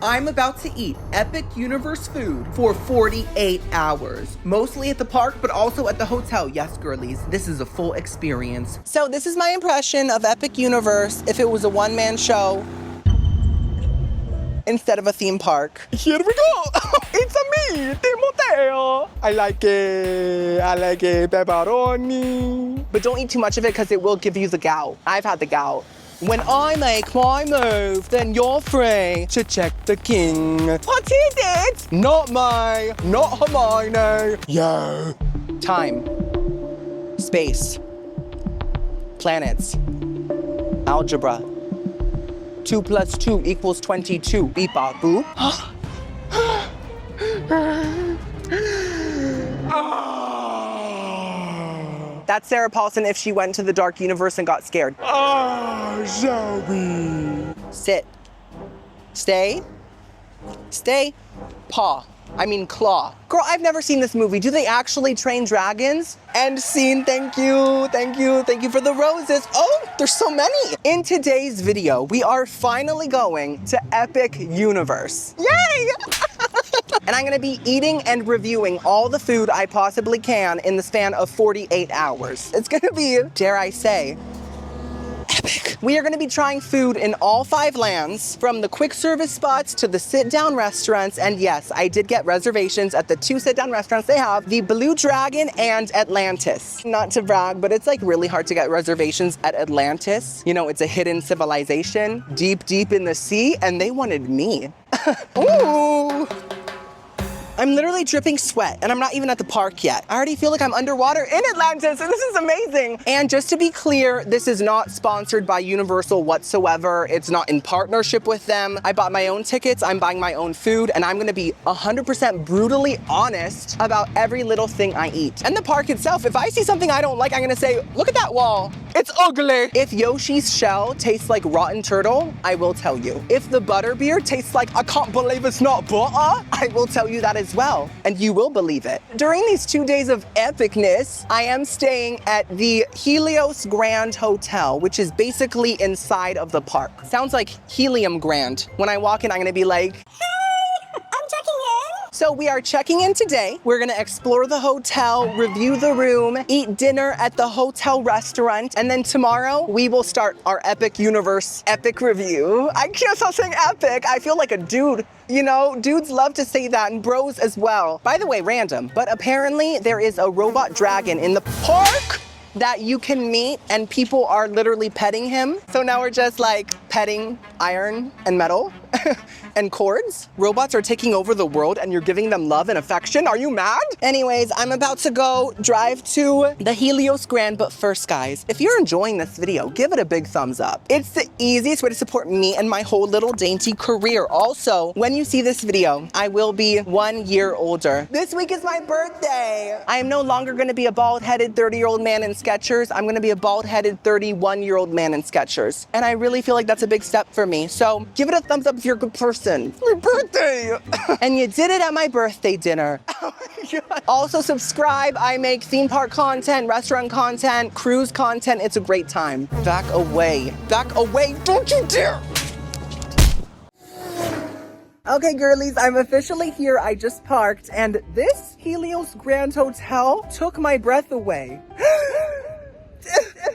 I'm about to eat epic universe food for 48 hours. Mostly at the park, but also at the hotel. Yes, girlies, this is a full experience. So this is my impression of epic universe if it was a one-man show instead of a theme park. Here we go. It's a Mead Hotel. I like it. Pepperoni. But don't eat too much of it because it will give you the gout. I've had the gout. When I make my move, then you're free to check the king. What is it? Not Hermione. Yeah. Time. Space. Planets. Algebra. 2 + 2 = 22. Beep bop boop. That's Sarah Paulson if she went to the dark universe and got scared. Shall we? Sit. Stay. Stay. Paw. I mean claw. Girl, I've never seen this movie. Do they actually train dragons? End scene, thank you. Thank you for the roses. Oh, there's so many. In today's video, we are finally going to Epic Universe. Yay! And I'm gonna be eating and reviewing all the food I possibly can in the span of 48 hours. It's gonna be, dare I say, epic. We are gonna be trying food in all 5 lands, from the quick service spots to the sit-down restaurants. And yes, I did get reservations at the 2 sit-down restaurants they have, the Blue Dragon and Atlantis. Not to brag, but it's like really hard to get reservations at Atlantis. You know, it's a hidden civilization deep, deep in the sea, and they wanted me. Ooh. I'm literally dripping sweat, and I'm not even at the park yet. I already feel like I'm underwater in Atlantis, and this is amazing. And just to be clear, this is not sponsored by Universal whatsoever. It's not in partnership with them. I bought my own tickets, I'm buying my own food, and I'm gonna be 100% brutally honest about every little thing I eat. And the park itself, if I see something I don't like, I'm gonna say, look at that wall. It's ugly. If Yoshi's shell tastes like rotten turtle, I will tell you. If the butterbeer tastes like, I can't believe it's not butter, I will tell you that as well, and you will believe it. During these 2 days of epicness, I am staying at the Helios Grand Hotel, which is basically inside of the park. Sounds like Helium Grand. When I walk in, I'm gonna be like, hey, I'm checking in. So we are checking in today. We're gonna explore the hotel, review the room, eat dinner at the hotel restaurant, and then tomorrow we will start our Epic Universe epic review. I can't stop saying epic. I feel like a dude. You know, dudes love to say that, and bros as well. By the way, random, but apparently there is a robot dragon in the park that you can meet, and people are literally petting him. So now we're just like petting iron and metal and cords. Robots are taking over the world and you're giving them love and affection. Are you mad? Anyways, I'm about to go drive to the Helios Grand, but first guys, if you're enjoying this video, give it a big thumbs up. It's the easiest way to support me and my whole little dainty career. Also, when you see this video, I will be 1 year older. This week is my birthday. I am no longer gonna be a bald-headed 30-year-old man in Skechers. I'm gonna be a bald-headed 31-year-old man in Skechers. And I really feel like that's a big step for me. So give it a thumbs up if you're a good person. My birthday! And you did it at my birthday dinner. Oh my God. Also subscribe. I make theme park content, restaurant content, cruise content. It's a great time. Back away. Back away. Don't you dare! Okay, girlies, I'm officially here. I just parked, and this Helios Grand Hotel took my breath away.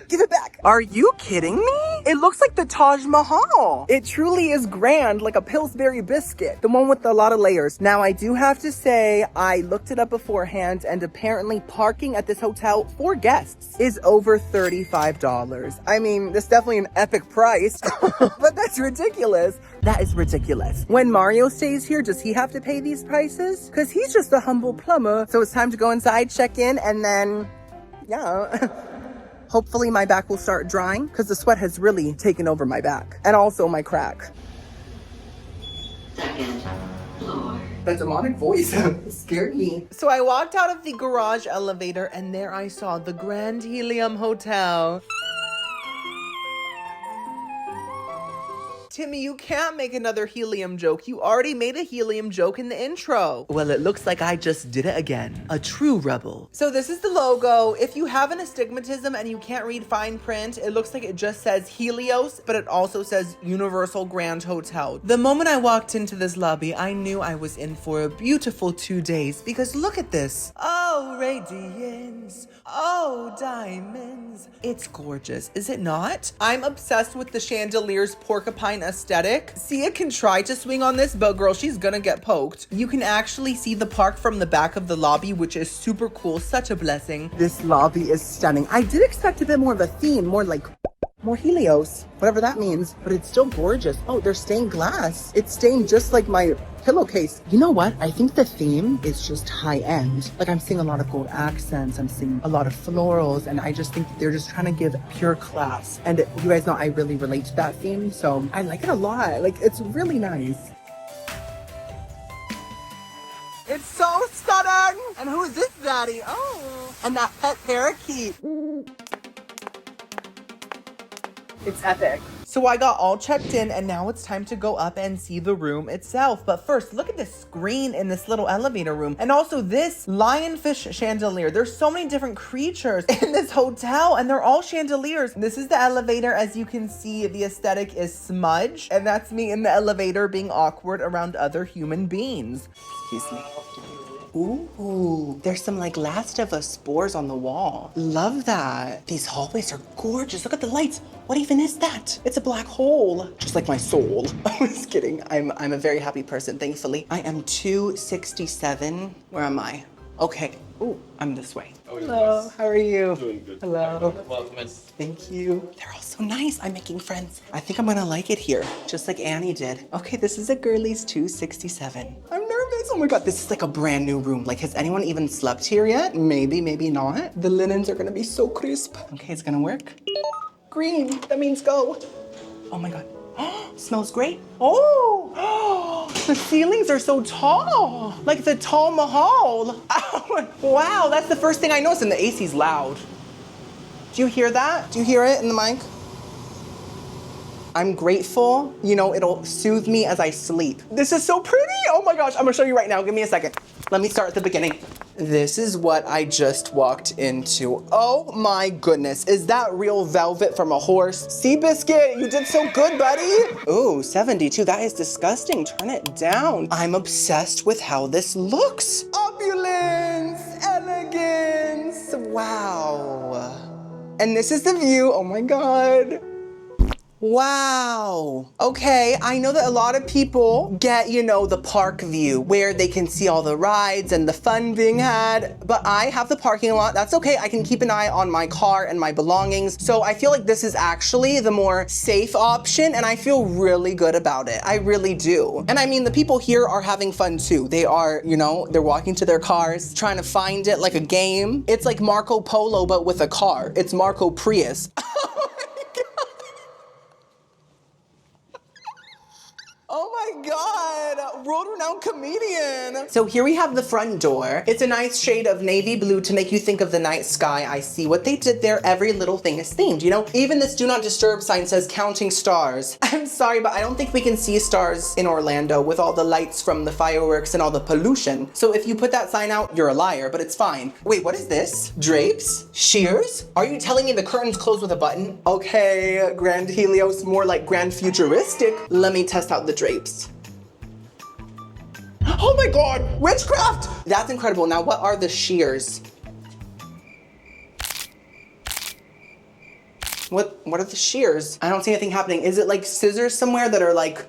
Give it back. Are you kidding me? It looks like the Taj Mahal. It truly is grand, like a Pillsbury biscuit. The one with a lot of layers. Now, I do have to say, I looked it up beforehand, and apparently parking at this hotel for guests is over $35. I mean, that's definitely an epic price, but that's ridiculous. That is ridiculous. When Mario stays here, does he have to pay these prices? Because he's just a humble plumber. So it's time to go inside, check in, and then, yeah. Hopefully my back will start drying because the sweat has really taken over my back and also my crack. Second floor. That demonic voice scared me. So I walked out of the garage elevator and there I saw the Grand Helium Hotel. Timmy, you can't make another helium joke. You already made a helium joke in the intro. Well, it looks like I just did it again. A true rebel. So this is the logo. If you have an astigmatism and you can't read fine print, it looks like it just says Helios, but it also says Universal Grand Hotel. The moment I walked into this lobby, I knew I was in for a beautiful 2 days because look at this. Oh, radiance. Oh, diamonds. It's gorgeous, is it not? I'm obsessed with the chandelier's porcupine aesthetic. Sia can try to swing on this, but girl, she's gonna get poked. You can actually see the park from the back of the lobby, which is super cool. Such a blessing. This lobby is stunning. I did expect a bit more of a theme, more Helios, whatever that means, but it's still gorgeous. Oh, they're stained glass. It's stained just like my pillowcase. You know what? I think the theme is just high end. Like I'm seeing a lot of gold accents. I'm seeing a lot of florals, and I just think they're just trying to give pure class. And you guys know I really relate to that theme, so I like it a lot. Like it's really nice. It's so stunning! And who is this daddy? Oh, and that pet parakeet. It's epic. So I got all checked in and now it's time to go up and see the room itself. But first, look at this screen in this little elevator room. And also this lionfish chandelier. There's so many different creatures in this hotel and they're all chandeliers. This is the elevator. As you can see, the aesthetic is smudge. And that's me in the elevator being awkward around other human beings. Excuse me. Ooh, there's some like Last of Us spores on the wall. Love that. These hallways are gorgeous. Look at the lights. What even is that? It's a black hole, just like my soul. I was kidding. I'm a very happy person, thankfully. I am 267. Where am I? Okay. Ooh, I'm this way. Hello, how are you? Doing good. Hello. Welcome. Thank you. They're all so nice. I'm making friends. I think I'm gonna like it here, just like Annie did. Okay, this is a girlie's 267. I'm nervous. Oh my God, this is like a brand new room. Like, has anyone even slept here yet? Maybe, maybe not. The linens are gonna be so crisp. Okay, it's gonna work. Green, that means go. Oh my God. Smells great. Oh, the ceilings are so tall. Like the Tall Mahal. Oh, wow, that's the first thing I noticed, and the AC's loud. Do you hear that? Do you hear it in the mic? I'm grateful. You know, it'll soothe me as I sleep. This is so pretty. Oh my gosh, I'm gonna show you right now. Give me a second. Let me start at the beginning. This is what I just walked into. Oh my goodness, is that real velvet from a horse? Seabiscuit, you did so good, buddy. Ooh, 72, that is disgusting. Turn it down. I'm obsessed with how this looks. Opulence, elegance, wow. And this is the view, oh my God. Wow. Okay, I know that a lot of people get, you know, the park view where they can see all the rides and the fun being had, but I have the parking lot. That's okay. I can keep an eye on my car and my belongings. So I feel like this is actually the more safe option and I feel really good about it. I really do. And I mean, the people here are having fun too. They are, you know, they're walking to their cars, trying to find it like a game. It's like Marco Polo, but with a car. It's Marco Prius. Oh my God, world-renowned comedian. So here we have the front door. It's a nice shade of navy blue to make you think of the night sky. I see what they did there. Every little thing is themed, you know? Even this do not disturb sign says counting stars. I'm sorry, but I don't think we can see stars in Orlando with all the lights from the fireworks and all the pollution. So if you put that sign out, you're a liar, but it's fine. Wait, what is this? Drapes? Shears? Are you telling me the curtains close with a button? Okay, Grand Helios, more like Grand Futuristic. Let me test out the drapes. Oh my God, witchcraft! That's incredible. Now, what are the shears? What are the shears? I don't see anything happening. Is it like scissors somewhere that are like...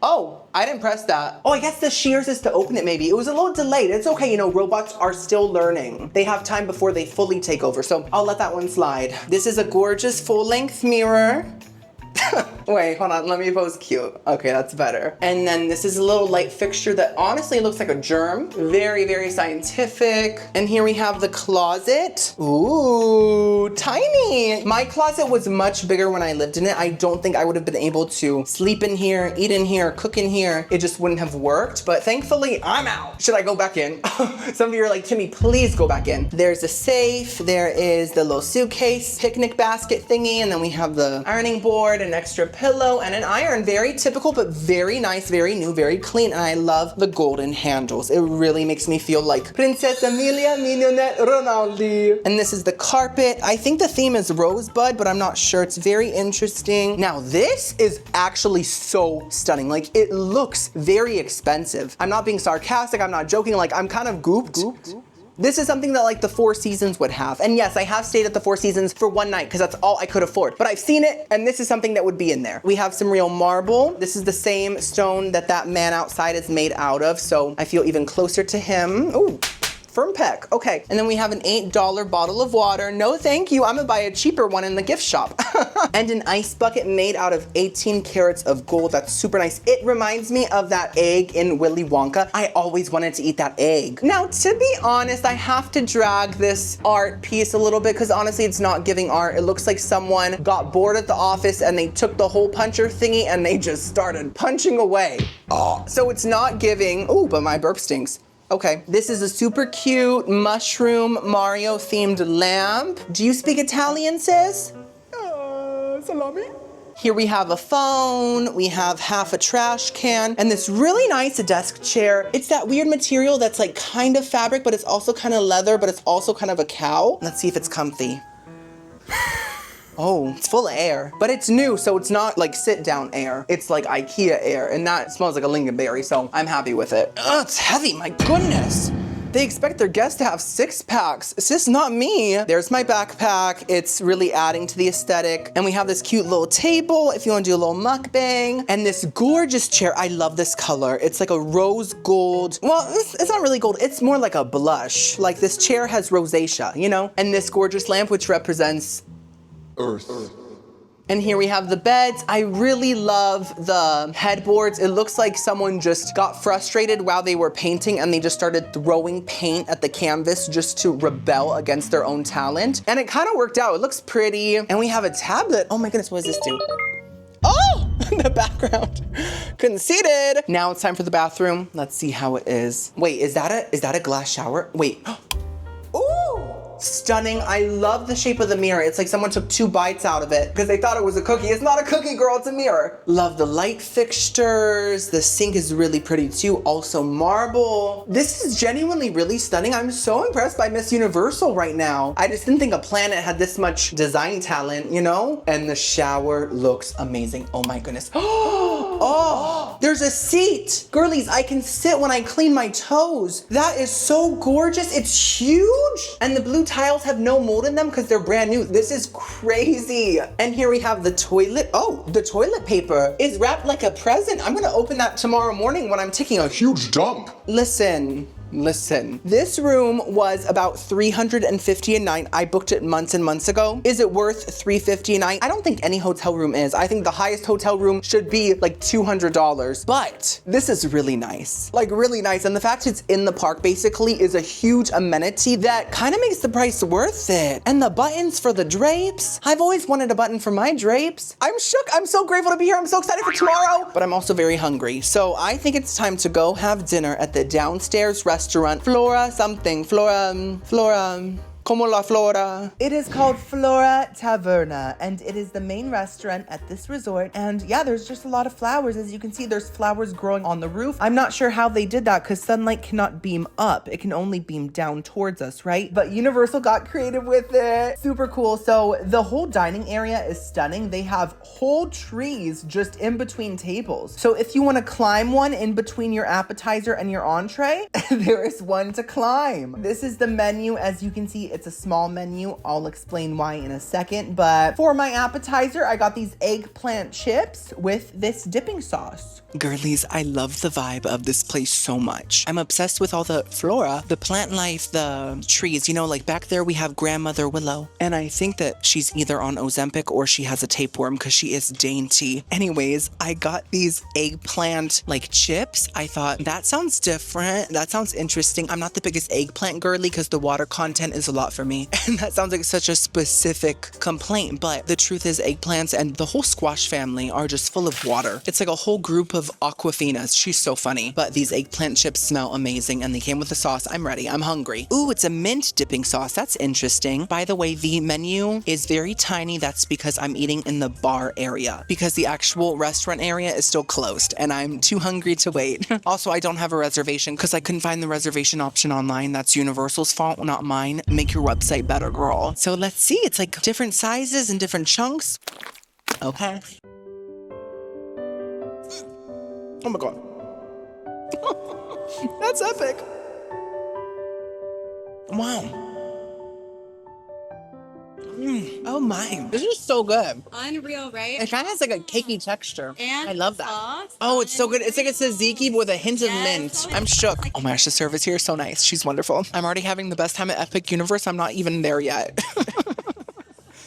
Oh, I didn't press that. Oh, I guess the shears is to open it maybe. It was a little delayed. It's okay, you know, robots are still learning. They have time before they fully take over, so I'll let that one slide. This is a gorgeous full-length mirror. Wait, hold on, let me pose cute. Okay, that's better. And then this is a little light fixture that honestly looks like a germ. Very, very scientific. And here we have the closet. Ooh, tiny. My closet was much bigger when I lived in it. I don't think I would have been able to sleep in here, eat in here, cook in here. It just wouldn't have worked, but thankfully I'm out. Should I go back in? Some of you are like, Timmy, please go back in. There's a safe, there is the little suitcase, picnic basket thingy, and then we have the ironing board and extra pillow and an iron. Very typical, but very nice, very new, very clean. And I love the golden handles. It really makes me feel like Princess Amelia Mignonette Ronaldi. And this is the carpet. I think the theme is rosebud, but I'm not sure. It's very interesting. Now this is actually so stunning. Like it looks very expensive. I'm not being sarcastic. I'm not joking. Like I'm kind of gooped. This is something that like the Four Seasons would have. And yes, I have stayed at the Four Seasons for one night because that's all I could afford. But I've seen it and this is something that would be in there. We have some real marble. This is the same stone that that man outside is made out of. So I feel even closer to him. Ooh. Firm peck. Okay. And then we have an $8 bottle of water. No, thank you. I'm gonna buy a cheaper one in the gift shop. And an ice bucket made out of 18 carats of gold. That's super nice. It reminds me of that egg in Willy Wonka. I always wanted to eat that egg. Now, to be honest, I have to drag this art piece a little bit because honestly, it's not giving art. It looks like someone got bored at the office and they took the hole puncher thingy and they just started punching away. Oh, so it's not giving. Ooh, but my burp stinks. Okay, this is a super cute mushroom Mario themed lamp. Do you speak Italian, sis? Salami. Here we have a phone, we have half a trash can, and this really nice desk chair. It's that weird material that's like kind of fabric, but it's also kind of leather, but it's also kind of a cow. Let's see if it's comfy. Oh, it's full of air, but it's new, so it's not like sit down air. It's like IKEA air, and that smells like a lingonberry, so I'm happy with it. Oh, it's heavy, my goodness. They expect their guests to have 6-packs. It's just not me. There's my backpack. It's really adding to the aesthetic. And we have this cute little table if you want to do a little mukbang. And this gorgeous chair. I love this color. It's like a rose gold. Well, it's not really gold. It's more like a blush. Like this chair has rosacea, you know? And this gorgeous lamp, which represents Earth. And here we have the beds. I really love the headboards. It looks like someone just got frustrated while they were painting and they just started throwing paint at the canvas just to rebel against their own talent. And it kind of worked out. It looks pretty. And we have a tablet. Oh my goodness, what does this do? Oh, the background. Conceited. Now it's time for the bathroom. Let's see how it is. Wait, is that a glass shower? Wait. Ooh. Stunning. I love the shape of the mirror. It's like someone took 2 bites out of it because they thought it was a cookie. It's not a cookie, girl, it's a mirror. Love the light fixtures. The sink is really pretty too. Also marble. This is genuinely really stunning. I'm so impressed by Miss Universal right now. I just didn't think a planet had this much design talent, you know? And the shower looks amazing. Oh my goodness. Oh, there's a seat. Girlies, I can sit when I clean my toes. That is so gorgeous. It's huge. And the blue tiles have no mold in them because they're brand new. This is crazy. And here we have the toilet. Oh, the toilet paper is wrapped like a present. I'm gonna open that tomorrow morning when I'm taking a huge dump. Listen. This room was about $350 a night. I booked it months and months ago. Is it worth $350 a night? I don't think any hotel room is. I think the highest hotel room should be like $200, but this is really nice. Like really nice. And the fact it's in the park basically is a huge amenity that kind of makes the price worth it. And the buttons for the drapes. I've always wanted a button for my drapes. I'm shook. I'm so grateful to be here. I'm so excited for tomorrow, but I'm also very hungry. So I think it's time to go have dinner at the downstairs restaurant, Flora something, Flora. Como la Flora. It is called Flora Taverna, and it is the main restaurant at this resort. And yeah, there's just a lot of flowers. As you can see, there's flowers growing on the roof. I'm not sure how they did that because sunlight cannot beam up. It can only beam down towards us, right? But Universal got creative with it. Super cool. So the whole dining area is stunning. They have whole trees just in between tables. So if you want to climb one in between your appetizer and your entree, there is one to climb. This is the menu. As you can see, it's a small menu. I'll explain why in a second. But for my appetizer, I got these eggplant chips with this dipping sauce. Girlies, I love the vibe of this place so much. I'm obsessed with all the flora, the plant life, the trees. You know, like back there we have Grandmother Willow. And I think that she's either on Ozempic or she has a tapeworm because she is dainty. Anyways, I got these eggplant like chips. I thought that sounds different. That sounds interesting. I'm not the biggest eggplant girly because the water content is a lot lot for me. And that sounds like such a specific complaint, but the truth is eggplants and the whole squash family are just full of water. It's like a whole group of Aquafinas. She's so funny. But these eggplant chips smell amazing and they came with the sauce. I'm ready. I'm hungry. Ooh, it's a mint dipping sauce. That's interesting. By the way, the menu is very tiny. That's because I'm eating in the bar area because the actual restaurant area is still closed and I'm too hungry to wait. Also, I don't have a reservation because I couldn't find the reservation option online. That's Universal's fault, not mine. Make your website better, girl. So let's see. It's like different sizes and different chunks. Okay. Oh my God. That's epic. Wow. Oh my, this is so good. Unreal, right? It kind of has like a cakey texture. And I love that. sauce. Oh, it's so good. It's like a tzatziki but with a hint of mint. I'm shook. Oh my gosh, the service here is so nice. She's wonderful. I'm already having the best time at Epic Universe. I'm not even there yet.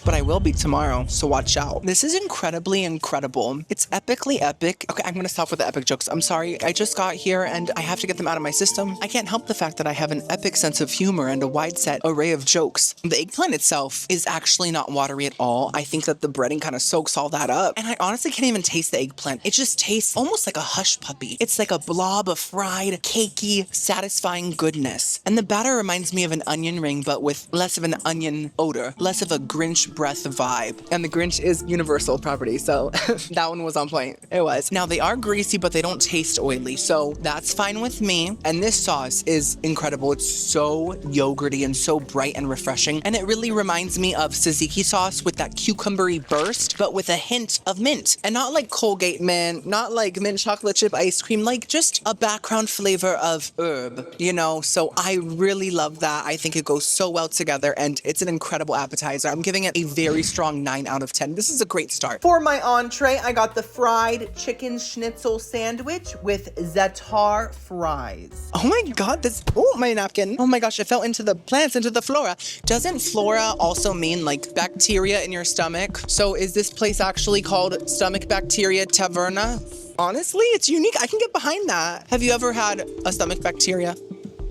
But I will be tomorrow, so watch out. This is incredibly incredible. It's epically epic. Okay, I'm gonna stop with the epic jokes. I'm sorry, I just got here and I have to get them out of my system. I can't help the fact that I have an epic sense of humor and a wide set array of jokes. The eggplant itself is actually not watery at all. I think that the breading kind of soaks all that up. And I honestly can't even taste the eggplant. It just tastes almost like a hush puppy. It's like a blob of fried, cakey, satisfying goodness. And the batter reminds me of an onion ring, but with less of an onion odor, less of a Grinch breath vibe. And the Grinch is Universal property, so that one was on point. It was. Now they are greasy, but they don't taste oily, so that's fine with me. And this sauce is incredible. It's so yogurty and so bright and refreshing. And it really reminds me of tzatziki sauce with that cucumbery burst, but with a hint of mint. And not like Colgate mint, not like mint chocolate chip ice cream, like just a background flavor of herb, you know? So I really love that. I think it goes so well together and it's an incredible appetizer. I'm giving it a very strong 9 out of 10. This is a great start. For my entree, I got the fried chicken schnitzel sandwich with za'atar fries. Oh my God, this, oh, my napkin. Oh my gosh, it fell into the plants, into the flora. Doesn't flora also mean like bacteria in your stomach? So is this place actually called Stomach Bacteria Taverna? Honestly, it's unique. I can get behind that. Have you ever had a stomach bacteria?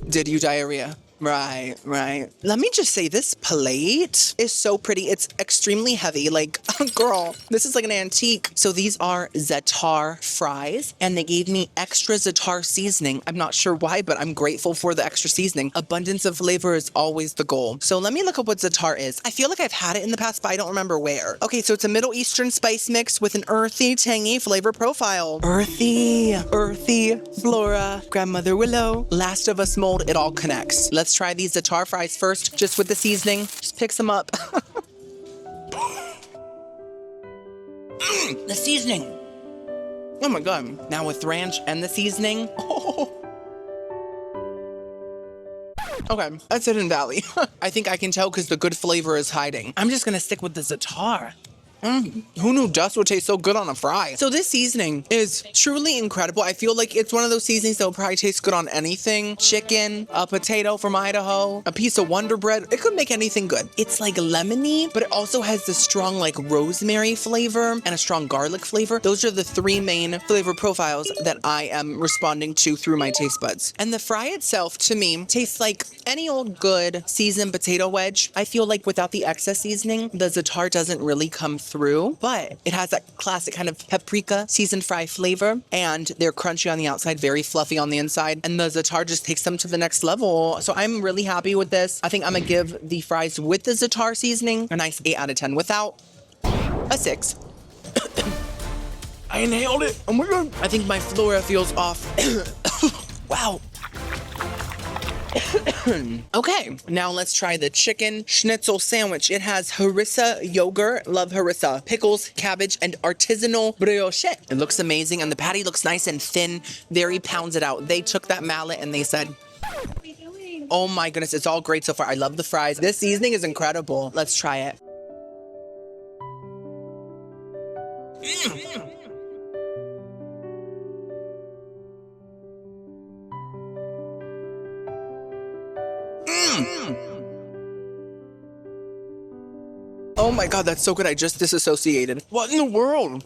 Did you diarrhea? Right. Let me just say, this plate is so pretty. It's extremely heavy. Like, girl, this is like an antique. So these are za'atar fries, and they gave me extra za'atar seasoning. I'm not sure why, but I'm grateful for the extra seasoning. Abundance of flavor is always the goal. So let me look up what za'atar is. I feel like I've had it in the past, but I don't remember where. Okay, so it's a Middle Eastern spice mix with an earthy, tangy flavor profile. Earthy, Flora, Grandmother Willow, Last of Us mold, it all connects. Let's try these za'atar fries first, just with the seasoning. Just pick some up. The seasoning. Oh my God. Now with ranch and the seasoning. Oh. Okay, that's Hidden Valley. I think I can tell because the good flavor is hiding. I'm just gonna stick with the za'atar. Who knew dust would taste so good on a fry? So this seasoning is truly incredible. I feel like it's one of those seasonings that will probably taste good on anything. Chicken, a potato from Idaho, a piece of Wonder Bread. It could make anything good. It's like lemony, but it also has this strong like rosemary flavor and a strong garlic flavor. Those are the 3 main flavor profiles that I am responding to through my taste buds. And the fry itself, to me, tastes like any old good seasoned potato wedge. I feel like without the excess seasoning, the za'atar doesn't really come through, but it has that classic kind of paprika seasoned fry flavor, and they're crunchy on the outside, very fluffy on the inside, and the za'atar just takes them to the next level. So I'm really happy with this. I think I'm gonna give the fries with the za'atar seasoning a nice 8 out of 10. Without, a 6. I inhaled it. Oh my God. I think my flora feels off. Wow. Okay, now let's try the chicken schnitzel sandwich. It has harissa yogurt, love harissa, pickles, cabbage, and artisanal brioche. It looks amazing, and the patty looks nice and thin, very pounded out. They took that mallet and they said, what are we doing? Oh my goodness, it's all great so far. I love the fries. This seasoning is incredible. Let's try it. Oh my God, that's so good. I just disassociated. What in the world?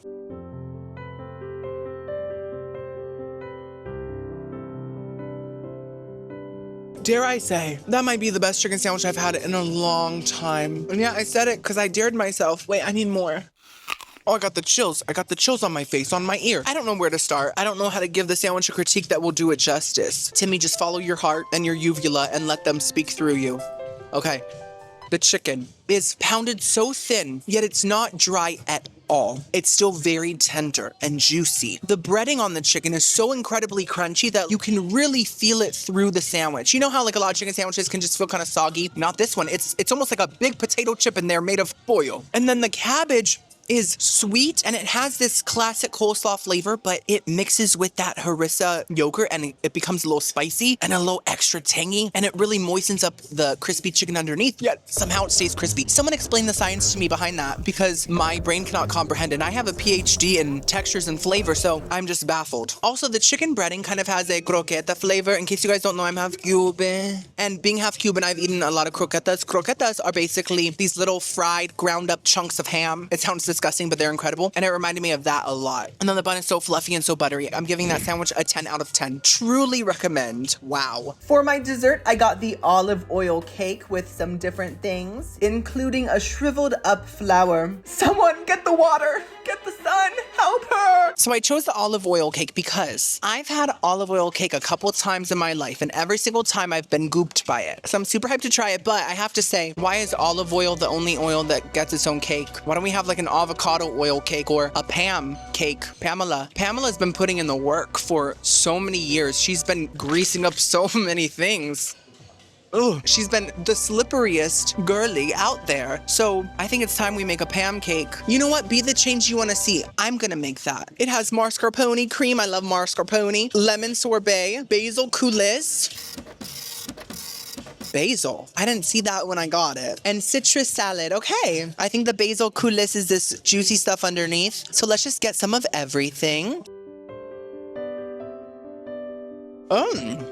Dare I say, that might be the best chicken sandwich I've had in a long time. And yeah, I said it because I dared myself. Wait, I need more. Oh, I got the chills. I got the chills on my face, on my ear. I don't know where to start. I don't know how to give the sandwich a critique that will do it justice. Timmy, just follow your heart and your uvula and let them speak through you. Okay. The chicken is pounded so thin, yet it's not dry at all. It's still very tender and juicy. The breading on the chicken is so incredibly crunchy that you can really feel it through the sandwich. You know how like a lot of chicken sandwiches can just feel kind of soggy? Not this one. It's almost like a big potato chip in there made of foil. And then the cabbage is sweet and it has this classic coleslaw flavor, but it mixes with that harissa yogurt and it becomes a little spicy and a little extra tangy, and it really moistens up the crispy chicken underneath, yet somehow it stays crispy. Someone explain the science to me behind that, because my brain cannot comprehend, and I have a PhD in textures and flavor, so I'm just baffled. Also, the chicken breading kind of has a croqueta flavor. In case you guys don't know, I'm half Cuban, and being half Cuban, I've eaten a lot of croquetas. Croquetas are basically these little fried, ground up chunks of ham. It sounds disgusting, but they're incredible, and it reminded me of that a lot. And then the bun is so fluffy and so buttery. I'm giving that sandwich a 10 out of 10. Truly recommend. Wow. For my dessert, I got the olive oil cake with some different things, including a shriveled up flower. Someone get the water, get the sun, help her. So I chose the olive oil cake because I've had olive oil cake a couple times in my life, and every single time I've been gooped by it. So I'm super hyped to try it, but I have to say, why is olive oil the only oil that gets its own cake? Why don't we have like an avocado oil cake or a Pam cake? Pamela's been putting in the work for so many years. She's been greasing up so many things. Ugh, she's been the slipperiest girly out there. So I think it's time we make a Pam cake. You know what? Be the change you want to see. I'm gonna make that. It has mascarpone cream. I love mascarpone. Lemon sorbet. Basil coulis. Basil. I didn't see that when I got it. And citrus salad. Okay. I think the basil coulis is this juicy stuff underneath. So let's just get some of everything. Oh.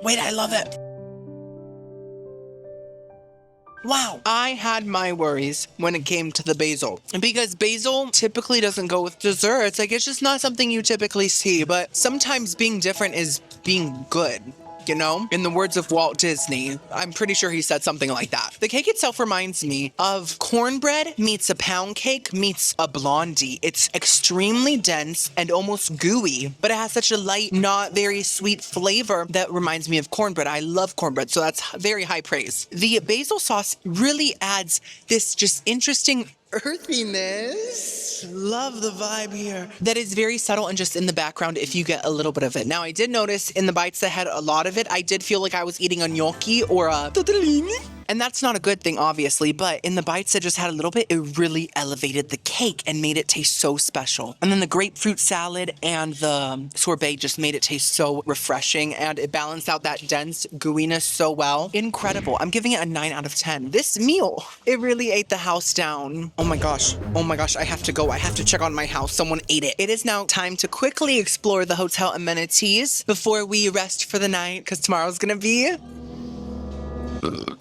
Wait, I love it. Wow. I had my worries when it came to the basil, because basil typically doesn't go with desserts. Like, it's just not something you typically see, but sometimes being different is being good. You know, in the words of Walt Disney, I'm pretty sure he said something like that. The cake itself reminds me of cornbread meets a pound cake meets a blondie. It's extremely dense and almost gooey, but it has such a light, not very sweet flavor that reminds me of cornbread. I love cornbread, so that's very high praise. The basil sauce really adds this just interesting earthiness. Love the vibe here. That is very subtle and just in the background if you get a little bit of it. Now, I did notice in the bites that had a lot of it, I did feel like I was eating a gnocchi or a tortellini. And that's not a good thing, obviously, but in the bites that just had a little bit, it really elevated the cake and made it taste so special. And then the grapefruit salad and the sorbet just made it taste so refreshing, and it balanced out that dense gooiness so well. Incredible. I'm giving it a 9 out of 10. This meal, it really ate the house down. Oh my gosh, I have to go. I have to check on my house. Someone ate it. It is now time to quickly explore the hotel amenities before we rest for the night, because tomorrow's gonna be...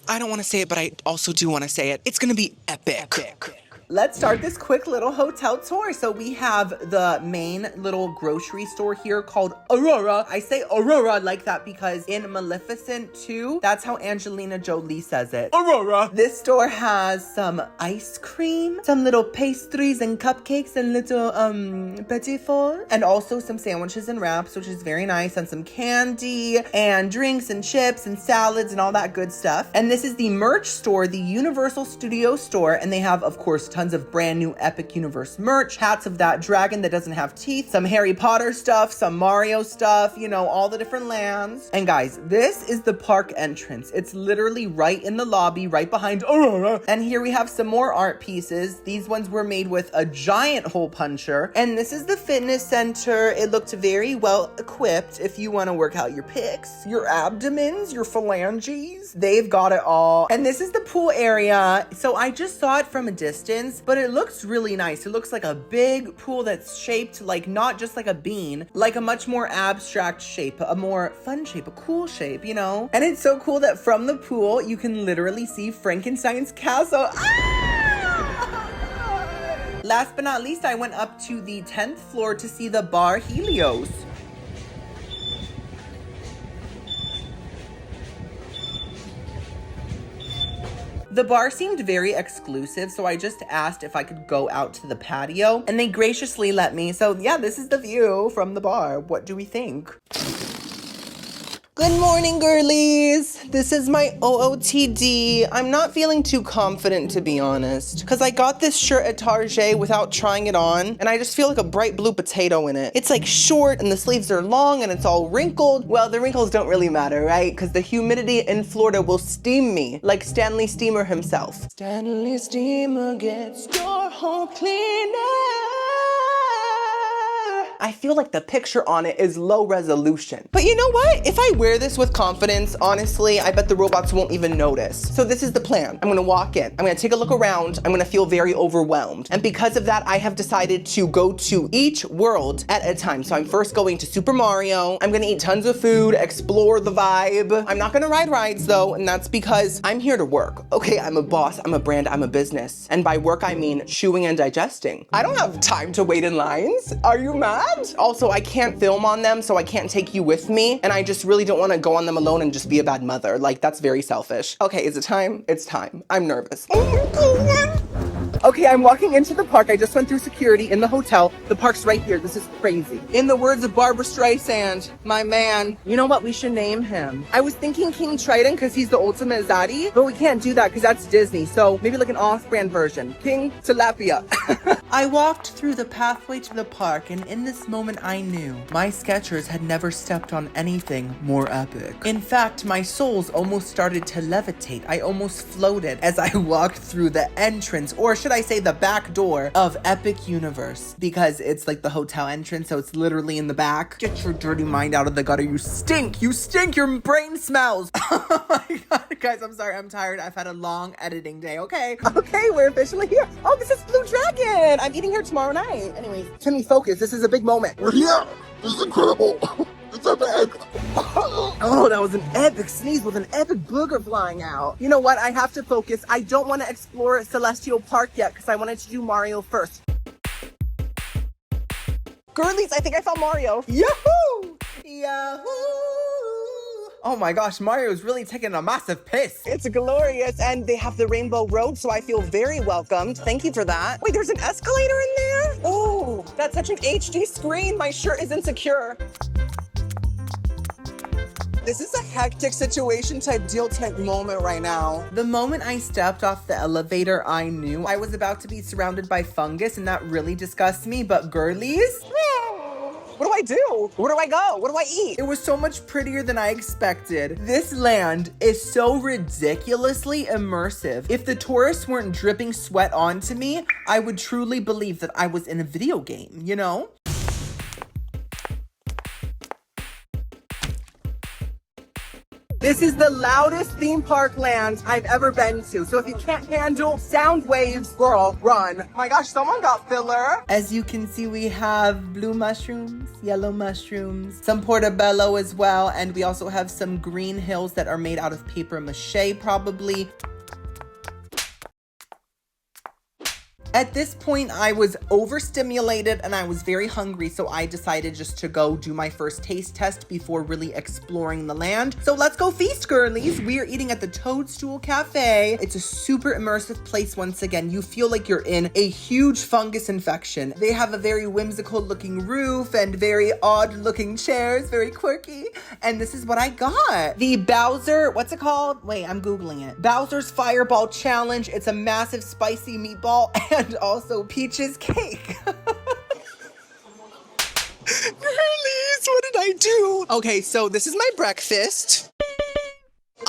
I don't want to say it, but I also do want to say it. It's going to be epic. Let's start this quick little hotel tour. So we have the main little grocery store here called Aurora. I say Aurora like that because in Maleficent 2, that's how Angelina Jolie says it. Aurora. This store has some ice cream, some little pastries and cupcakes and little petit four, and also some sandwiches and wraps, which is very nice, and some candy and drinks and chips and salads and all that good stuff. And this is the merch store, the Universal Studio store, and they have, of course, tons of brand new Epic Universe merch, hats of that dragon that doesn't have teeth, some Harry Potter stuff, some Mario stuff, you know, all the different lands. And guys, this is the park entrance. It's literally right in the lobby, right behind Aurora. And here we have some more art pieces. These ones were made with a giant hole puncher. And this is the fitness center. It looked very well equipped if you want to work out your pecs, your abdomens, your phalanges. They've got it all. And this is the pool area. So I just saw it from a distance, but it looks really nice. It looks like a big pool that's shaped like not just like a bean, like a much more abstract shape, a more fun shape, a cool shape, you know? And it's so cool that from the pool, you can literally see Frankenstein's castle. Last but not least, I went up to the 10th floor to see the bar Helios. The bar seemed very exclusive, so I just asked if I could go out to the patio, and they graciously let me. So yeah, this is the view from the bar. What do we think? Good morning, girlies. This is my OOTD. I'm not feeling too confident, to be honest, because I got this shirt at Target without trying it on, and I just feel like a bright blue potato in it. It's like short, and the sleeves are long, and it's all wrinkled. Well, the wrinkles don't really matter, right? Because the humidity in Florida will steam me, like Stanley Steamer himself. Stanley Steamer gets your home cleaner. I feel like the picture on it is low resolution. But you know what? If I wear this with confidence, honestly, I bet the robots won't even notice. So this is the plan. I'm gonna walk in, I'm gonna take a look around, I'm gonna feel very overwhelmed. And because of that, I have decided to go to each world at a time. So I'm first going to Super Mario. I'm gonna eat tons of food, explore the vibe. I'm not gonna ride rides though, and that's because I'm here to work. Okay, I'm a boss, I'm a brand, I'm a business. And by work, I mean chewing and digesting. I don't have time to wait in lines. Are you mad? Also, I can't film on them, so I can't take you with me. And I just really don't want to go on them alone and just be a bad mother. Like, that's very selfish. Okay, is it time? It's time. I'm nervous. Oh my God. Okay, I'm walking into the park. I just went through security in the hotel. The park's right here. This is crazy. In the words of Barbara Streisand, my man, you know what? We should name him. I was thinking King Triton because he's the ultimate zaddy, but we can't do that because that's Disney. So maybe like an off-brand version. King Tilapia. I walked through the pathway to the park, and in this moment I knew my Skechers had never stepped on anything more epic. In fact, my soles almost started to levitate. I almost floated as I walked through the entrance, or should I say the back door of Epic Universe, because it's like the hotel entrance, so it's literally in the back. Get your dirty mind out of the gutter. You stink. You stink. Your brain smells. Oh my God, guys, I'm sorry. I'm tired. I've had a long editing day. Okay, we're officially here. Oh, this is Blue Dragon. I'm eating here tomorrow night. Anyways, Timmy, focus. This is a big moment. We're here. This is incredible. It's epic. Oh, that was an epic sneeze with an epic booger flying out. You know what? I have to focus. I don't want to explore Celestial Park yet because I wanted to do Mario first. Girlies, I think I found Mario. Yahoo! Yahoo! Oh my gosh, Mario's really taking a massive piss. It's glorious, and they have the Rainbow Road, so I feel very welcomed. Thank you for that. Wait, there's an escalator in there? Oh, that's such an HD screen. My shirt is insecure. This is a hectic situation type deal type moment right now. The moment I stepped off the elevator, I knew I was about to be surrounded by fungus, and that really disgusts me, but girlies? What do I do? Where do I go? What do I eat? It was so much prettier than I expected. This land is so ridiculously immersive. If the tourists weren't dripping sweat onto me, I would truly believe that I was in a video game, you know? This is the loudest theme park land I've ever been to. So if you can't handle sound waves, girl, run. Oh my gosh, someone got filler. As you can see, we have blue mushrooms, yellow mushrooms, some portobello as well. And we also have some green hills that are made out of paper mache, probably. At this point, I was overstimulated and I was very hungry, so I decided just to go do my first taste test before really exploring the land. So let's go feast, girlies. We are eating at the Toadstool Cafe. It's a super immersive place once again. You feel like you're in a huge fungus infection. They have a very whimsical looking roof and very odd looking chairs, very quirky. And this is what I got. The Bowser, what's it called? Wait, I'm Googling it. Bowser's Fireball Challenge. It's a massive spicy meatball and also Peach's cake. Girlies, what did I do? Okay, so this is my breakfast.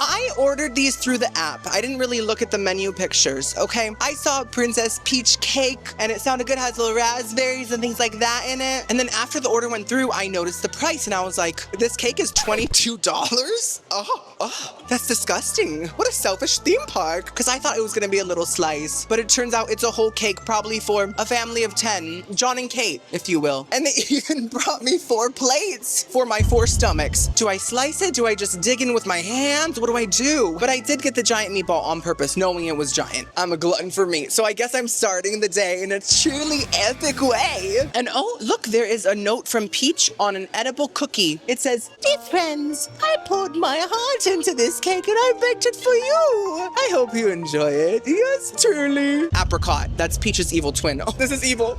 I ordered these through the app. I didn't really look at the menu pictures, okay? I saw Princess Peach cake and it sounded good, has little raspberries and things like that in it. And then after the order went through, I noticed the price and I was like, this cake is $22? Oh, that's disgusting. What a selfish theme park. Because I thought it was gonna be a little slice, but it turns out it's a whole cake, probably for a family of 10, John and Kate, if you will. And they even brought me 4 plates for my 4 stomachs. Do I slice it? Do I just dig in with my hands? What what do I do? But I did get the giant meatball on purpose, knowing it was giant. I'm a glutton for meat, so I guess I'm starting the day in a truly epic way. And oh, look, there is a note from Peach on an edible cookie. It says, "Dear friends, I poured my heart into this cake and I baked it for you. I hope you enjoy it. Yes, truly." Apricot, that's Peach's evil twin. Oh, this is evil.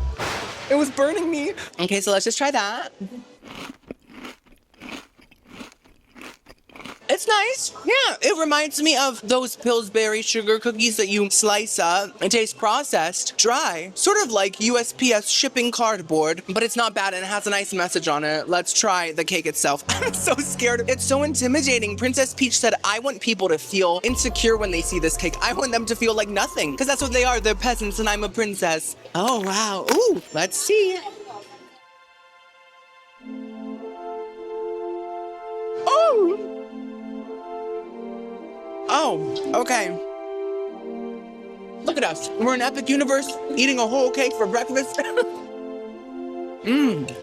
It was burning me. Okay, so let's just try that. It's nice. Yeah, it reminds me of those Pillsbury sugar cookies that you slice up. It tastes processed, dry, sort of like USPS shipping cardboard, but it's not bad and it has a nice message on it. Let's try the cake itself. I'm so scared. It's so intimidating. Princess Peach said, "I want people to feel insecure when they see this cake. I want them to feel like nothing, because that's what they are. They're peasants and I'm a princess." Oh, wow. Ooh, let's see. Oh! Oh, okay. Look at us. We're an epic universe eating a whole cake for breakfast.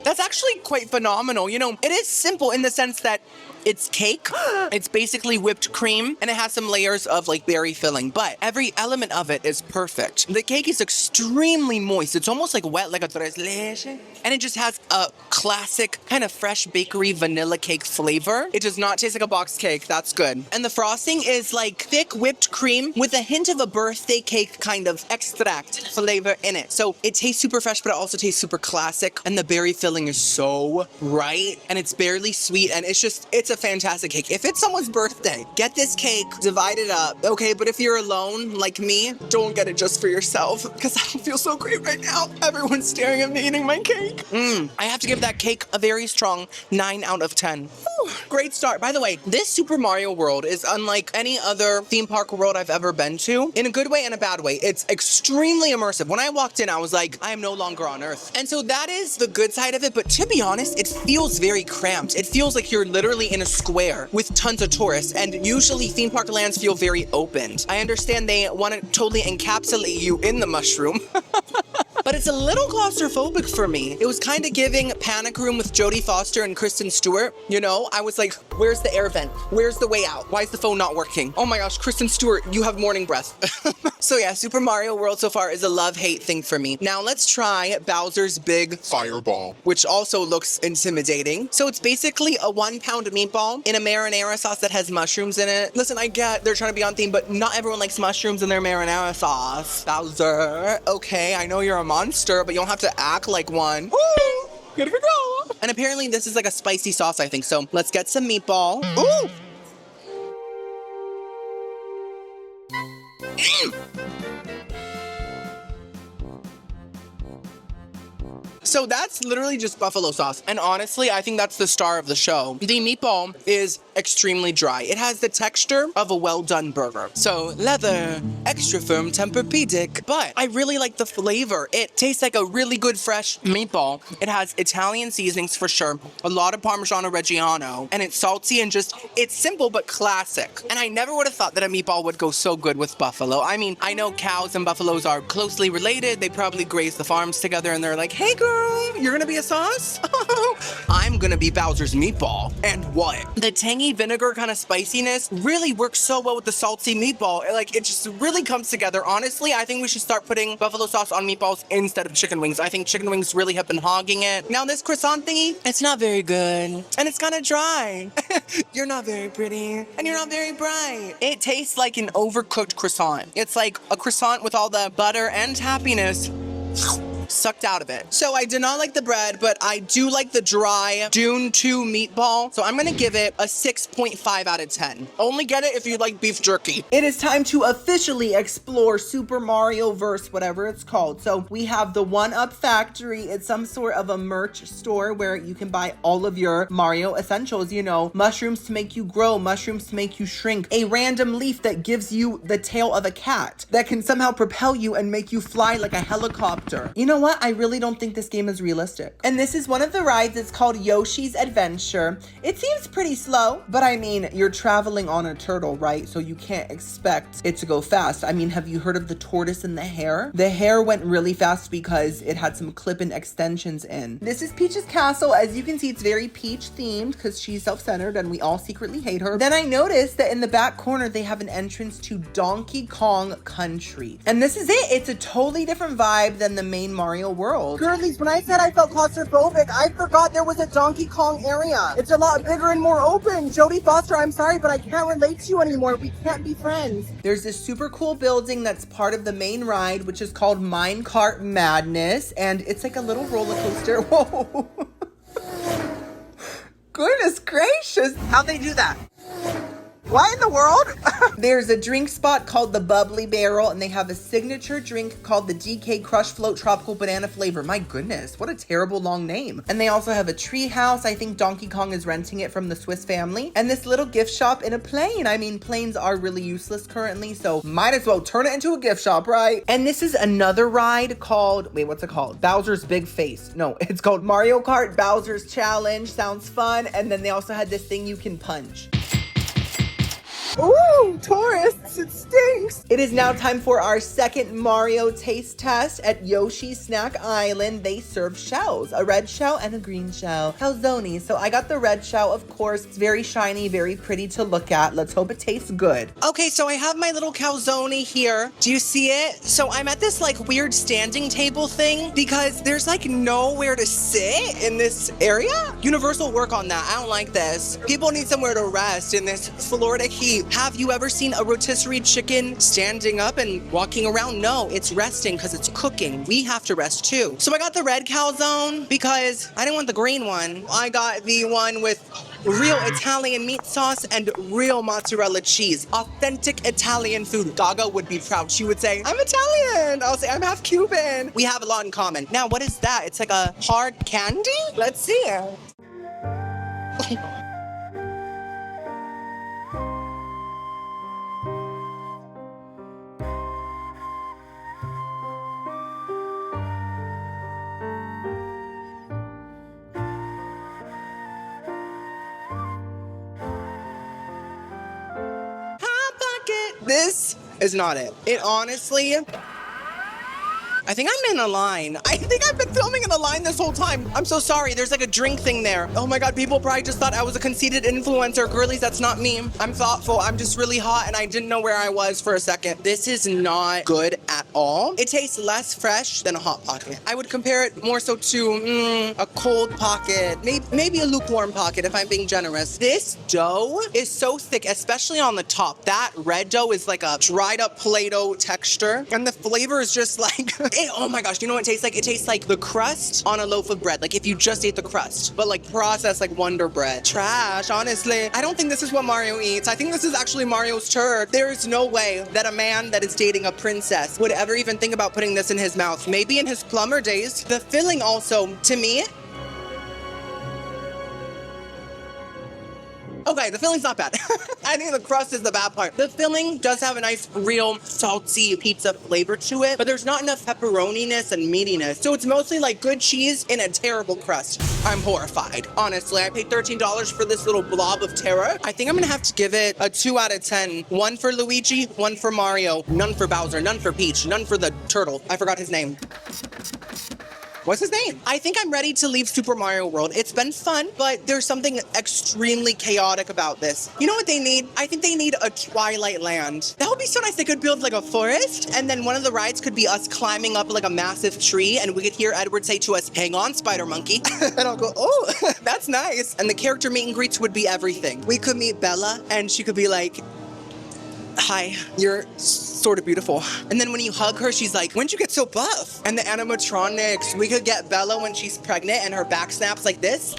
That's actually quite phenomenal. You know, it is simple in the sense that it's cake, it's basically whipped cream, and it has some layers of like berry filling, but every element of it is perfect. The cake is extremely moist. It's almost like wet, like a tres leche, and it just has a classic kind of fresh bakery vanilla cake flavor. It does not taste like a box cake. That's good. And the frosting is like thick whipped cream with a hint of a birthday cake kind of extract flavor in it. So it tastes super fresh, but it also tastes super classic. And the berry filling is so right, and it's barely sweet, and it's a fantastic cake. If it's someone's birthday, get this cake, divide it up, okay? But if you're alone, like me, don't get it just for yourself, because I don't feel so great right now. Everyone's staring at me eating my cake. I have to give that cake a very strong 9 out of 10. Whew, great start. By the way, this Super Mario World is unlike any other theme park world I've ever been to, in a good way and a bad way. It's extremely immersive. When I walked in, I was like, I am no longer on Earth. And so that is the good side of it, but to be honest, it feels very cramped. It feels like you're literally in a square with tons of tourists, and usually theme park lands feel very opened. I understand they want to totally encapsulate you in the mushroom. But it's a little claustrophobic for me. It was kind of giving Panic Room with Jodie Foster and Kristen Stewart. You know, I was like, where's the air vent? Where's the way out? Why is the phone not working? Oh my gosh, Kristen Stewart, you have morning breath. So yeah, Super Mario World so far is a love-hate thing for me. Now let's try Bowser's Big Fireball. which also looks intimidating. So it's basically a 1 pound meatball in a marinara sauce that has mushrooms in it. Listen, I get they're trying to be on theme, but not everyone likes mushrooms in their marinara sauce. Bowser, okay, I know you're a monster, but you don't have to act like one. Woo! Here we go. And apparently this is like a spicy sauce, I think. So let's get some meatball. Ooh! So that's literally just buffalo sauce. And honestly, I think that's the star of the show. The meatball is extremely dry. It has the texture of a well-done burger. So leather, extra firm Tempur-Pedic. But I really like the flavor. It tastes like a really good fresh meatball. It has Italian seasonings for sure. A lot of Parmigiano Reggiano. And it's salty and just, it's simple but classic. And I never would have thought that a meatball would go so good with buffalo. I mean, I know cows and buffaloes are closely related. They probably graze the farms together and they're like, hey girl, you're gonna be a sauce? I'm gonna be Bowser's meatball. And what? The tangy vinegar kind of spiciness really works so well with the salty meatball. Like, it just really comes together. Honestly, I think we should start putting buffalo sauce on meatballs instead of chicken wings. I think chicken wings really have been hogging it. Now this croissant thingy, it's not very good. And it's kind of dry. You're not very pretty. And you're not very bright. It tastes like an overcooked croissant. It's like a croissant with all the butter and happiness sucked out of it. So I do not like the bread, but I do like the dry Dune 2 meatball. So I'm gonna give it a 6.5 out of 10. Only get it if you like beef jerky. It is time to officially explore Super Mario Verse, whatever it's called. So we have the 1-Up Factory. It's some sort of a merch store where you can buy all of your Mario essentials, you know, mushrooms to make you grow, mushrooms to make you shrink, a random leaf that gives you the tail of a cat that can somehow propel you and make you fly like a helicopter. You know, know what? I really don't think this game is realistic. And this is one of the rides. It's called Yoshi's Adventure. It seems pretty slow, but I mean, you're traveling on a turtle, right? So you can't expect it to go fast. I mean, have you heard of the tortoise and the hare? The hare went really fast because it had some clip-in extensions in. This is Peach's castle. As you can see, it's very Peach themed because she's self-centered and we all secretly hate her. Then I noticed that in the back corner, they have an entrance to Donkey Kong Country. And this is it. It's a totally different vibe than the main Mario world. Girlies, when I said I felt claustrophobic, I forgot there was a Donkey Kong area. It's a lot bigger and more open. Jodie Foster, I'm sorry, but I can't relate to you anymore. We can't be friends. There's this super cool building that's part of the main ride, which is called Minecart Madness. And it's like a little roller coaster. Whoa. Goodness gracious. How'd they do that? What in the world? There's a drink spot called the Bubbly Barrel, and they have a signature drink called the DK Crush Float Tropical Banana Flavor. My goodness, what a terrible long name. And they also have a tree house. I think Donkey Kong is renting it from the Swiss family. And this little gift shop in a plane. I mean, planes are really useless currently, so might as well turn it into a gift shop, right? And this is another ride called, wait, what's it called? Bowser's Big Face. No, it's called Mario Kart Bowser's Challenge. Sounds fun. And then they also had this thing you can punch. Ooh, tourists, it stinks. It is now time for our second Mario taste test at Yoshi's Snack Island. They serve shells, a red shell and a green shell. Calzone. So I got the red shell, of course. It's very shiny, very pretty to look at. Let's hope it tastes good. Okay, so I have my little calzone here. Do you see it? So I'm at this like weird standing table thing because there's like nowhere to sit in this area. Universal work on that. I don't like this. People need somewhere to rest in this Florida heat. Have you ever seen a rotisserie chicken standing up and walking around? No, it's resting because it's cooking. We have to rest too. So I got the red calzone because I didn't want the green one. I got the one with real Italian meat sauce and real mozzarella cheese. Authentic Italian food. Gaga would be proud. She would say, I'm Italian. I'll say, I'm half Cuban. We have a lot in common. Now, what is that? It's like a hard candy? Let's see it. This is not it. It honestly, I think I'm in a line. I think I've been filming in a line this whole time. I'm so sorry. There's like a drink thing there. Oh my God, people probably just thought I was a conceited influencer. Girlies, that's not me. I'm thoughtful. I'm just really hot and I didn't know where I was for a second. This is not good at all. It tastes less fresh than a Hot Pocket. I would compare it more so to a cold pocket, maybe a lukewarm pocket if I'm being generous. This dough is so thick, especially on the top. That red dough is like a dried up Play-Doh texture and the flavor is just like, oh my gosh, you know what it tastes like? It tastes like the crust on a loaf of bread. Like if you just ate the crust, but like processed like Wonder Bread. Trash, honestly. I don't think this is what Mario eats. I think this is actually Mario's turd. There is no way that a man that is dating a princess would ever even think about putting this in his mouth. Maybe in his plumber days. The filling also, to me, okay, the filling's not bad. I think the crust is the bad part. The filling does have a nice, real, salty pizza flavor to it, but there's not enough pepperoniness and meatiness. So it's mostly like good cheese in a terrible crust. I'm horrified. Honestly, I paid $13 for this little blob of terror. I think I'm gonna have to give it a 2 out of 10. 1 for Luigi, 1 for Mario, none for Bowser, none for Peach, none for the turtle. I forgot his name. What's his name? I think I'm ready to leave Super Mario World. It's been fun, but there's something extremely chaotic about this. You know what they need? I think they need a Twilight Land. That would be so nice. They could build like a forest, and then one of the rides could be us climbing up like a massive tree, and we could hear Edward say to us, hang on, Spider Monkey. And I'll go, oh, that's nice. And the character meet and greets would be everything. We could meet Bella, and she could be like, hi, you're sort of beautiful. And then when you hug her, she's like, when'd you get so buff? And the animatronics, we could get Bella when she's pregnant and her back snaps like this.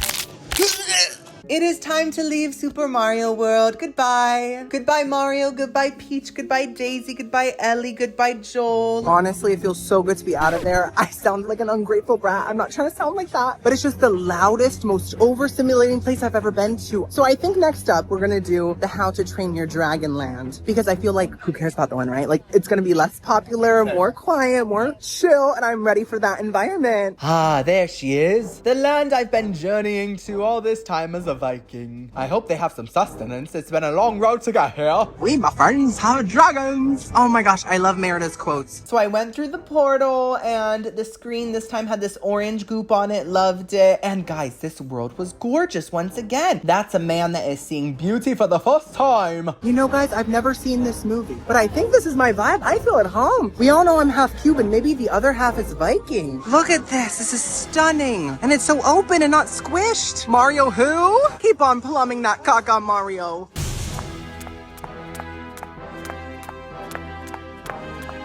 It is time to leave Super Mario World. Goodbye. Goodbye, Mario. Goodbye, Peach. Goodbye, Daisy. Goodbye, Ellie. Goodbye, Joel. Honestly, it feels so good to be out of there. I sound like an ungrateful brat. I'm not trying to sound like that, but it's just the loudest, most overstimulating place I've ever been to. So I think next up, we're gonna do the How to Train Your Dragon Land, because I feel like, who cares about the one, right? Like, it's gonna be less popular, more quiet, more chill, and I'm ready for that environment. Ah, there she is. The land I've been journeying to all this time as a Viking. I hope they have some sustenance. It's been a long road to get here. We, my friends, have dragons. Oh my gosh, I love Merida's quotes. So I went through the portal, and the screen this time had this orange goop on it. Loved it. And guys, this world was gorgeous once again. That's a man that is seeing beauty for the first time. You know, guys, I've never seen this movie, but I think this is my vibe. I feel at home. We all know I'm half Cuban. Maybe the other half is Viking. Look at this. This is stunning. And it's so open and not squished. Mario who? Keep on plumbing that caca, Mario.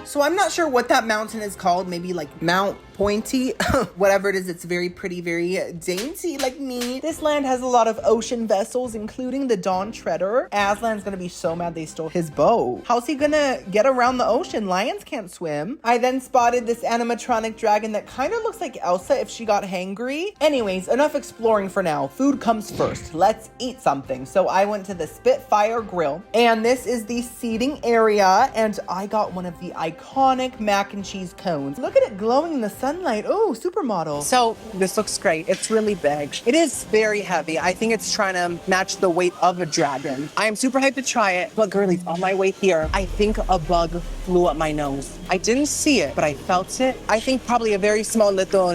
So I'm not sure what that mountain is called. Maybe like Mount Pointy. Whatever it is, it's very pretty, very dainty like me. This land has a lot of ocean vessels, including the Dawn Treader. Aslan's gonna be so mad they stole his boat. How's he gonna get around the ocean? Lions can't swim. I then spotted this animatronic dragon that kind of looks like Elsa if she got hangry. Anyways, enough exploring for now. Food comes first. Let's eat something. So I went to the Spitfire Grill, and this is the seating area, and I got one of the iconic mac and cheese cones. Look at it glowing in the sunlight. Oh, supermodel. So this looks great. It's really big. It is very heavy. I think it's trying to match the weight of a dragon. I am super hyped to try it. But girlies, on my way here, I think a bug flew up my nose. I didn't see it, but I felt it. I think probably a very small little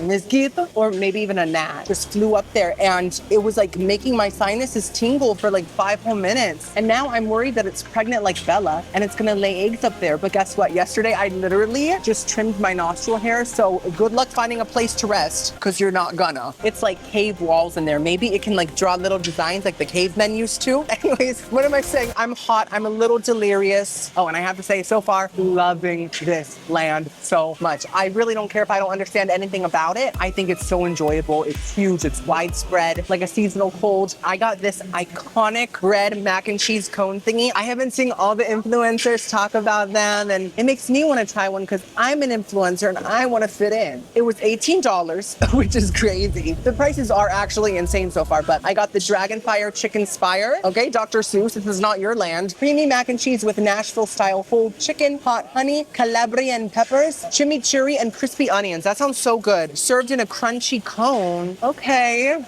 mosquito, or maybe even a gnat, just flew up there, and it was like making my sinuses tingle for like 5 whole minutes. And now I'm worried that it's pregnant like Bella, and it's gonna lay eggs up there. But guess what? Yesterday, I literally just trimmed my nostril hair, so good luck finding a place to rest, because you're not gonna. It's like cave walls in there. Maybe it can like draw little designs like the cavemen used to. Anyways, what am I saying? I'm hot. I'm a little delirious. Oh, and I have to say, so far, loving this land so much. I really don't care if I don't understand anything about it. I think it's so enjoyable. It's huge. It's widespread, like a seasonal cold. I got this iconic red mac and cheese cone thingy. I have been seeing all the influencers talk about them, and it makes me want to try one because I'm an influencer and I want to fit in. It was $18, which is crazy. The prices are actually insane so far, but I got the Dragonfire Chicken Spire. Okay, Dr. Seuss, this is not your land. Creamy mac and cheese with Nashville-style whole chicken, hot honey, Calabrian peppers, chimichurri, and crispy onions. That sounds so good. Served in a crunchy cone. Okay.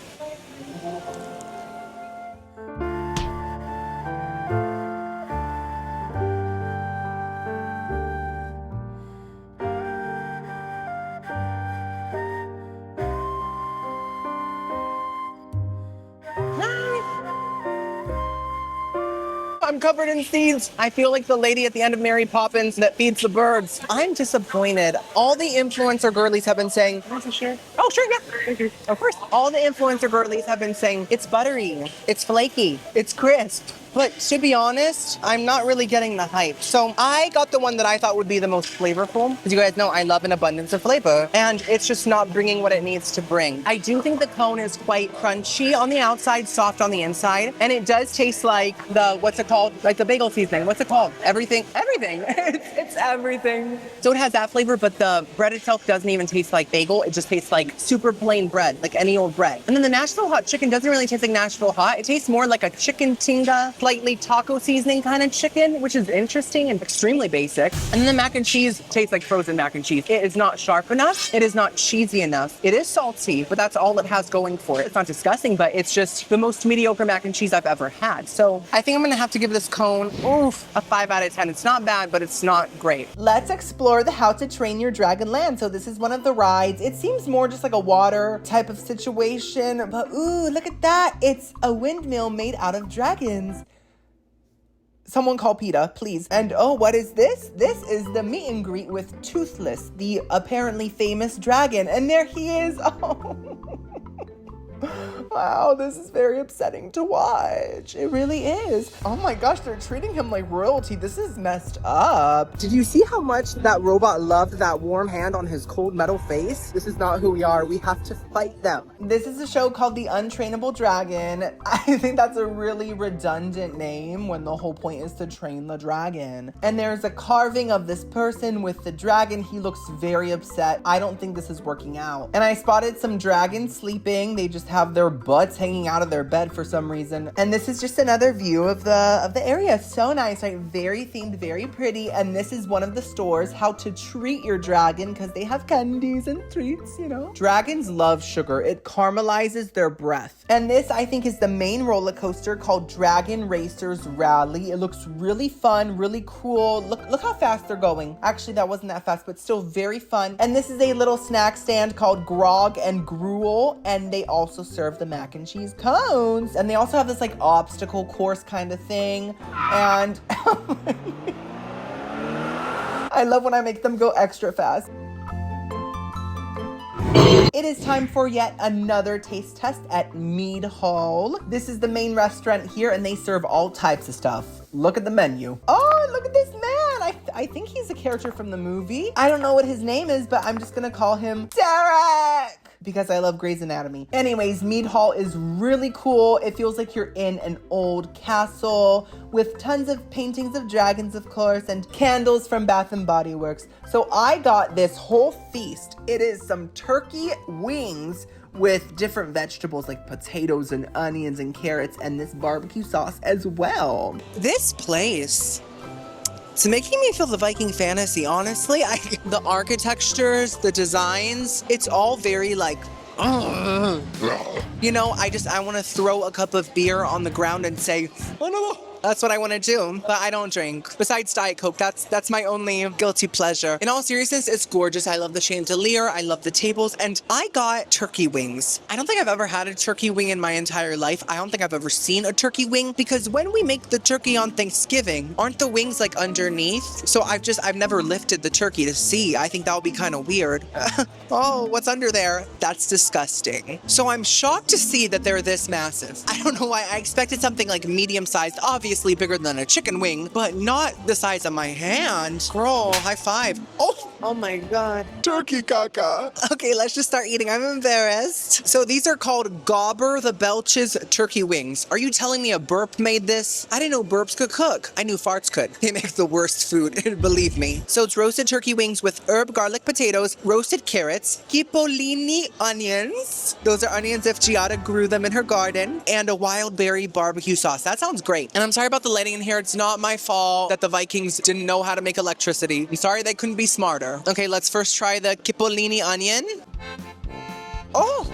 I'm covered in seeds. I feel like the lady at the end of Mary Poppins that feeds the birds. I'm disappointed. All the influencer girlies have been saying, oh, sure, yeah. Thank you. Of course. All the influencer girlies have been saying, it's buttery, it's flaky, it's crisp. But to be honest, I'm not really getting the hype. So I got the one that I thought would be the most flavorful. As you guys know, I love an abundance of flavor, and it's just not bringing what it needs to bring. I do think the cone is quite crunchy on the outside, soft on the inside. And it does taste like the, what's it called? Like the bagel seasoning. What's it called? Everything. It's everything. So it has that flavor, but the bread itself doesn't even taste like bagel. It just tastes like super plain bread, like any old bread. And then the Nashville hot chicken doesn't really taste like Nashville hot. It tastes more like a chicken tinga, slightly taco seasoning kind of chicken, which is interesting and extremely basic. And then the mac and cheese tastes like frozen mac and cheese. It is not sharp enough. It is not cheesy enough. It is salty, but that's all it has going for it. It's not disgusting, but it's just the most mediocre mac and cheese I've ever had. So I think I'm gonna have to give this cone, a 5 out of 10. It's not bad, but it's not great. Let's explore the How to Train Your Dragon land. So this is one of the rides. It seems more just like a water type of situation, but ooh, look at that. It's a windmill made out of dragons. Someone call PETA, please. And oh, what is this? This is the meet and greet with Toothless, the apparently famous dragon. And there he is. Oh. Wow, this is very upsetting to watch. It really is. Oh my gosh, they're treating him like royalty. This is messed up. Did you see how much that robot loved that warm hand on his cold metal face? This is not who we are. We have to fight them. This is a show called The Untrainable Dragon. I think that's a really redundant name when the whole point is to train the dragon. And there's a carving of this person with the dragon. He looks very upset. I don't think this is working out. And I spotted some dragons sleeping. They just have their butts hanging out of their bed for some reason. And this is just another view of the area. So nice, right? Very themed, very pretty. And this is one of the stores, how to treat your dragon, because they have candies and treats, you know. Dragons love sugar. It caramelizes their breath. And this, I think, is the main roller coaster called Dragon Racers Rally. It looks really fun, really cool. Look how fast they're going. Actually, that wasn't that fast, but still very fun. And this is a little snack stand called Grog and Gruel, and they also serve the mac and cheese cones. And they also have this like obstacle course kind of thing. And I love when I make them go extra fast. It is time for yet another taste test at Mead Hall. This is the main restaurant here, and they serve all types of stuff. Look at the menu. Oh, look at this man. I think he's a character from the movie. I don't know what his name is, but I'm just gonna call him Derek, because I love Grey's Anatomy. Anyways, Mead Hall is really cool. It feels like you're in an old castle with tons of paintings of dragons, of course, and candles from Bath and Body Works. So I got this whole feast. It is some turkey wings with different vegetables like potatoes and onions and carrots, and this barbecue sauce as well. This place, it's making me feel the Viking fantasy, honestly. The architectures, the designs, it's all very like, you know, I want to throw a cup of beer on the ground and say, oh no. That's what I want to do, but I don't drink. Besides Diet Coke, that's my only guilty pleasure. In all seriousness, it's gorgeous. I love the chandelier. I love the tables, and I got turkey wings. I don't think I've ever had a turkey wing in my entire life. I don't think I've ever seen a turkey wing, because when we make the turkey on Thanksgiving, aren't the wings like underneath? So I've never lifted the turkey to see. I think that would be kind of weird. Oh, what's under there? That's disgusting. So I'm shocked to see that they're this massive. I don't know why. I expected something like medium-sized, obviously bigger than a chicken wing, but not the size of my hand. Girl, high five. Oh my God. Turkey caca. Okay, let's just start eating. I'm embarrassed. So these are called Gobber the Belch's turkey wings. Are you telling me a burp made this? I didn't know burps could cook. I knew farts could. They make the worst food, believe me. So it's roasted turkey wings with herb garlic potatoes, roasted carrots, cipollini onions. Those are onions if Giada grew them in her garden, and a wild berry barbecue sauce. That sounds great. And I'm sorry about the lighting in here. It's not my fault that the Vikings didn't know how to make electricity. I'm sorry they couldn't be smarter. Okay, let's first try the cipollini onion. Oh!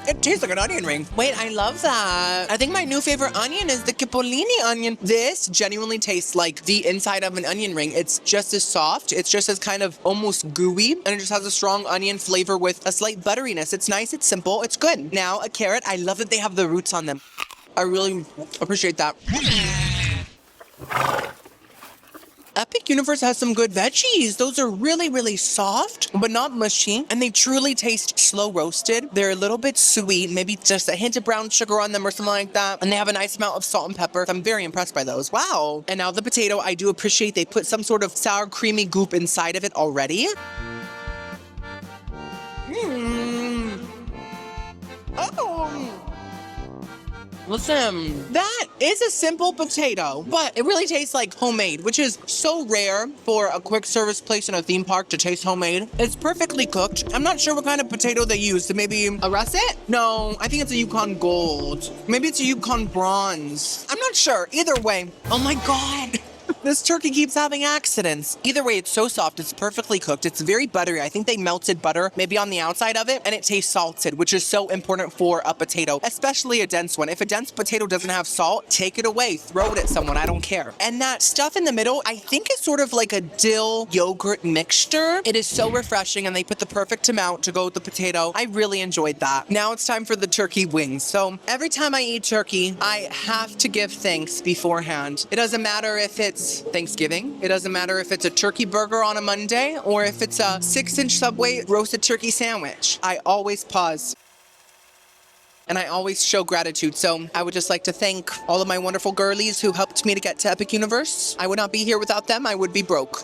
It tastes like an onion ring. Wait, I love that. I think my new favorite onion is the cipollini onion. This genuinely tastes like the inside of an onion ring. It's just as soft. It's just as kind of almost gooey. And it just has a strong onion flavor with a slight butteriness. It's nice. It's simple. It's good. Now, a carrot. I love that they have the roots on them. I really appreciate that. Epic Universe has some good veggies. Those are really, really soft, but not mushy. And they truly taste slow roasted. They're a little bit sweet, maybe just a hint of brown sugar on them or something like that. And they have a nice amount of salt and pepper. I'm very impressed by those. Wow. And now the potato, I do appreciate they put some sort of sour creamy goop inside of it already. Oh. Listen, that is a simple potato, but it really tastes like homemade, which is so rare for a quick service place in a theme park to taste homemade. It's perfectly cooked. I'm not sure what kind of potato they used. Maybe a russet? No, I think it's a Yukon Gold. Maybe it's a Yukon Bronze. I'm not sure. Either way, oh my God. This turkey keeps having accidents. Either way, it's so soft. It's perfectly cooked. It's very buttery. I think they melted butter maybe on the outside of it, and it tastes salted, which is so important for a potato, especially a dense one. If a dense potato doesn't have salt, take it away. Throw it at someone. I don't care. And that stuff in the middle, I think is sort of like a dill yogurt mixture. It is so refreshing, and they put the perfect amount to go with the potato. I really enjoyed that. Now it's time for the turkey wings. So every time I eat turkey, I have to give thanks beforehand. It doesn't matter if it's Thanksgiving. It doesn't matter if it's a turkey burger on a Monday or if it's a 6-inch Subway roasted turkey sandwich. I always pause. and I always show gratitude. So I would just like to thank all of my wonderful girlies who helped me to get to Epic Universe. I would not be here without them. I would be broke.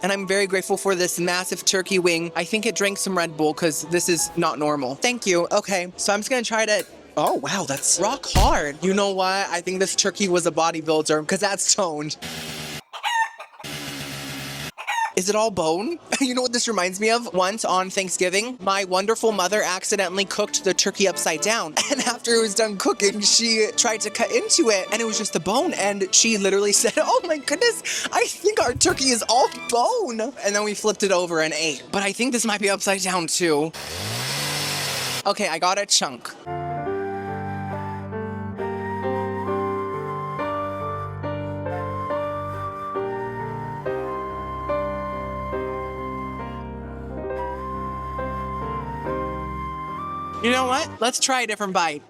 And I'm very grateful for this massive turkey wing. I think it drank some Red Bull because this is not normal. Thank you. Okay, so I'm just gonna try to... Oh, wow, that's rock hard. You know what? I think this turkey was a bodybuilder because that's toned. Is it all bone? You know what this reminds me of? Once on Thanksgiving, my wonderful mother accidentally cooked the turkey upside down. And after it was done cooking, she tried to cut into it and it was just the bone. And she literally said, oh my goodness, I think our turkey is all bone. And then we flipped it over and ate. But I think this might be upside down too. Okay, I got a chunk. You know what? Let's try a different bite.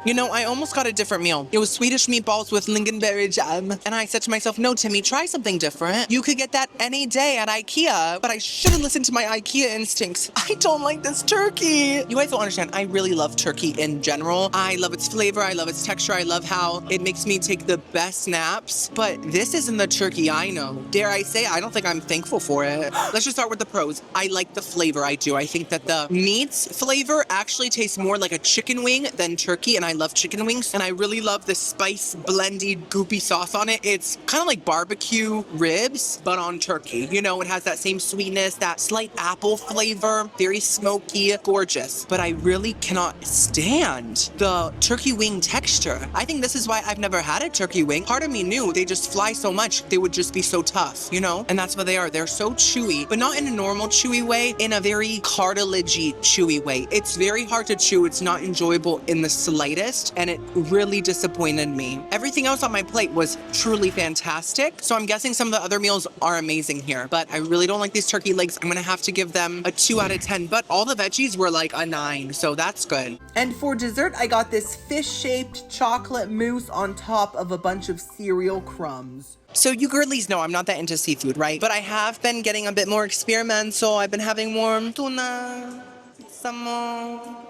You know, I almost got a different meal. It was Swedish meatballs with lingonberry jam. And I said to myself, no, Timmy, try something different. You could get that any day at IKEA, but I should have listened to my IKEA instincts. I don't like this turkey. You guys don't understand. I really love turkey in general. I love its flavor. I love its texture. I love how it makes me take the best naps. But this isn't the turkey I know. Dare I say, I don't think I'm thankful for it. Let's just start with the pros. I like the flavor. I do. I think that the meat's flavor actually tastes more like a chicken wing than turkey, and I love chicken wings, and I really love the spice blendy goopy sauce on it. It's kind of like barbecue ribs, but on turkey. You know, it has that same sweetness, that slight apple flavor, very smoky, gorgeous. But I really cannot stand the turkey wing texture. I think this is why I've never had a turkey wing. Part of me knew they just fly so much, they would just be so tough, you know? And that's what they are. They're so chewy, but not in a normal chewy way, in a very cartilagey chewy way. It's very hard to chew. It's not enjoyable in the slightest, and it really disappointed me. Everything else on my plate was truly fantastic, so I'm guessing some of the other meals are amazing here, but I really don't like these turkey legs. I'm gonna have to give them a 2 out of 10, but all the veggies were like a 9, so that's good. And for dessert, I got this fish-shaped chocolate mousse on top of a bunch of cereal crumbs. So you girlies know I'm not that into seafood, right? But I have been getting a bit more experimental. I've been having more tuna, some more...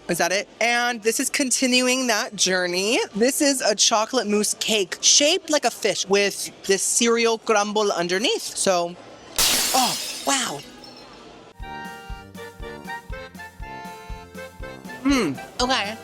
Is that it? And this is continuing that journey. This is a chocolate mousse cake shaped like a fish with this cereal crumble underneath. So, oh, wow. Okay.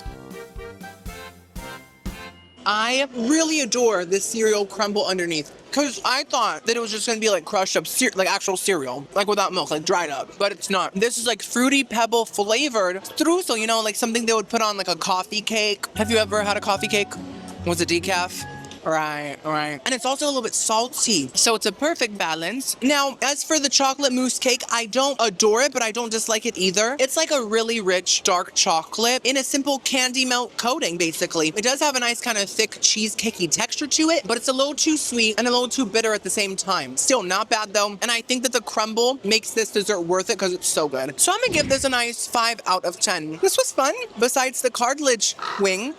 I really adore this cereal crumble underneath, because I thought that it was just going to be like crushed up, like actual cereal, like without milk, like dried up, but it's not. This is like fruity pebble flavored streusel, you know, like something they would put on like a coffee cake. Have you ever had a coffee cake? Was it decaf? Right. And it's also a little bit salty, so it's a perfect balance. Now, as for the chocolate mousse cake, I don't adore it, but I don't dislike it either. It's like a really rich, dark chocolate in a simple candy melt coating, basically. It does have a nice kind of thick cheesecakey texture to it, but it's a little too sweet and a little too bitter at the same time. Still not bad though, and I think that the crumble makes this dessert worth it because it's so good. So I'm gonna give this a nice 5 out of 10. This was fun, besides the cartilage wing.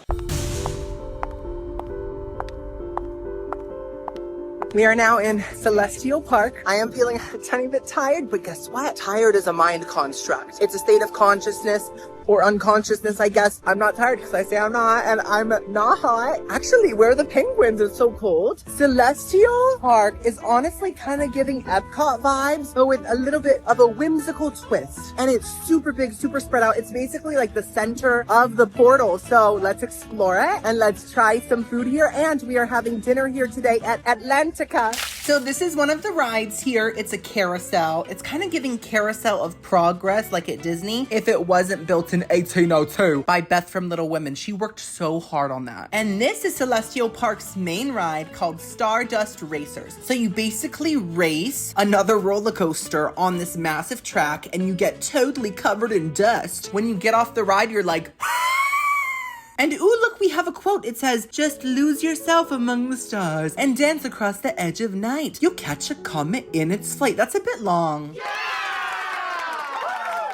We are now in Celestial Park. I am feeling a tiny bit tired, but guess what? Tired is a mind construct. It's a state of consciousness or unconsciousness, I guess. I'm not tired because I say I'm not, and I'm not hot. Actually, where are the penguins? It's so cold. Celestial Park is honestly kind of giving Epcot vibes, but with a little bit of a whimsical twist. And it's super big, super spread out. It's basically like the center of the portal. So let's explore it and let's try some food here. And we are having dinner here today at Atlantica. So this is one of the rides here. It's a carousel. It's kind of giving Carousel of Progress like at Disney if it wasn't built in 1802 by Beth from Little Women. She worked so hard on that. And this is Celestial Park's main ride called Stardust Racers. So you basically race another roller coaster on this massive track and you get totally covered in dust. When you get off the ride, you're like... And ooh, look, we have a quote. It says, just lose yourself among the stars and dance across the edge of night. You'll catch a comet in its flight. That's a bit long. Yeah!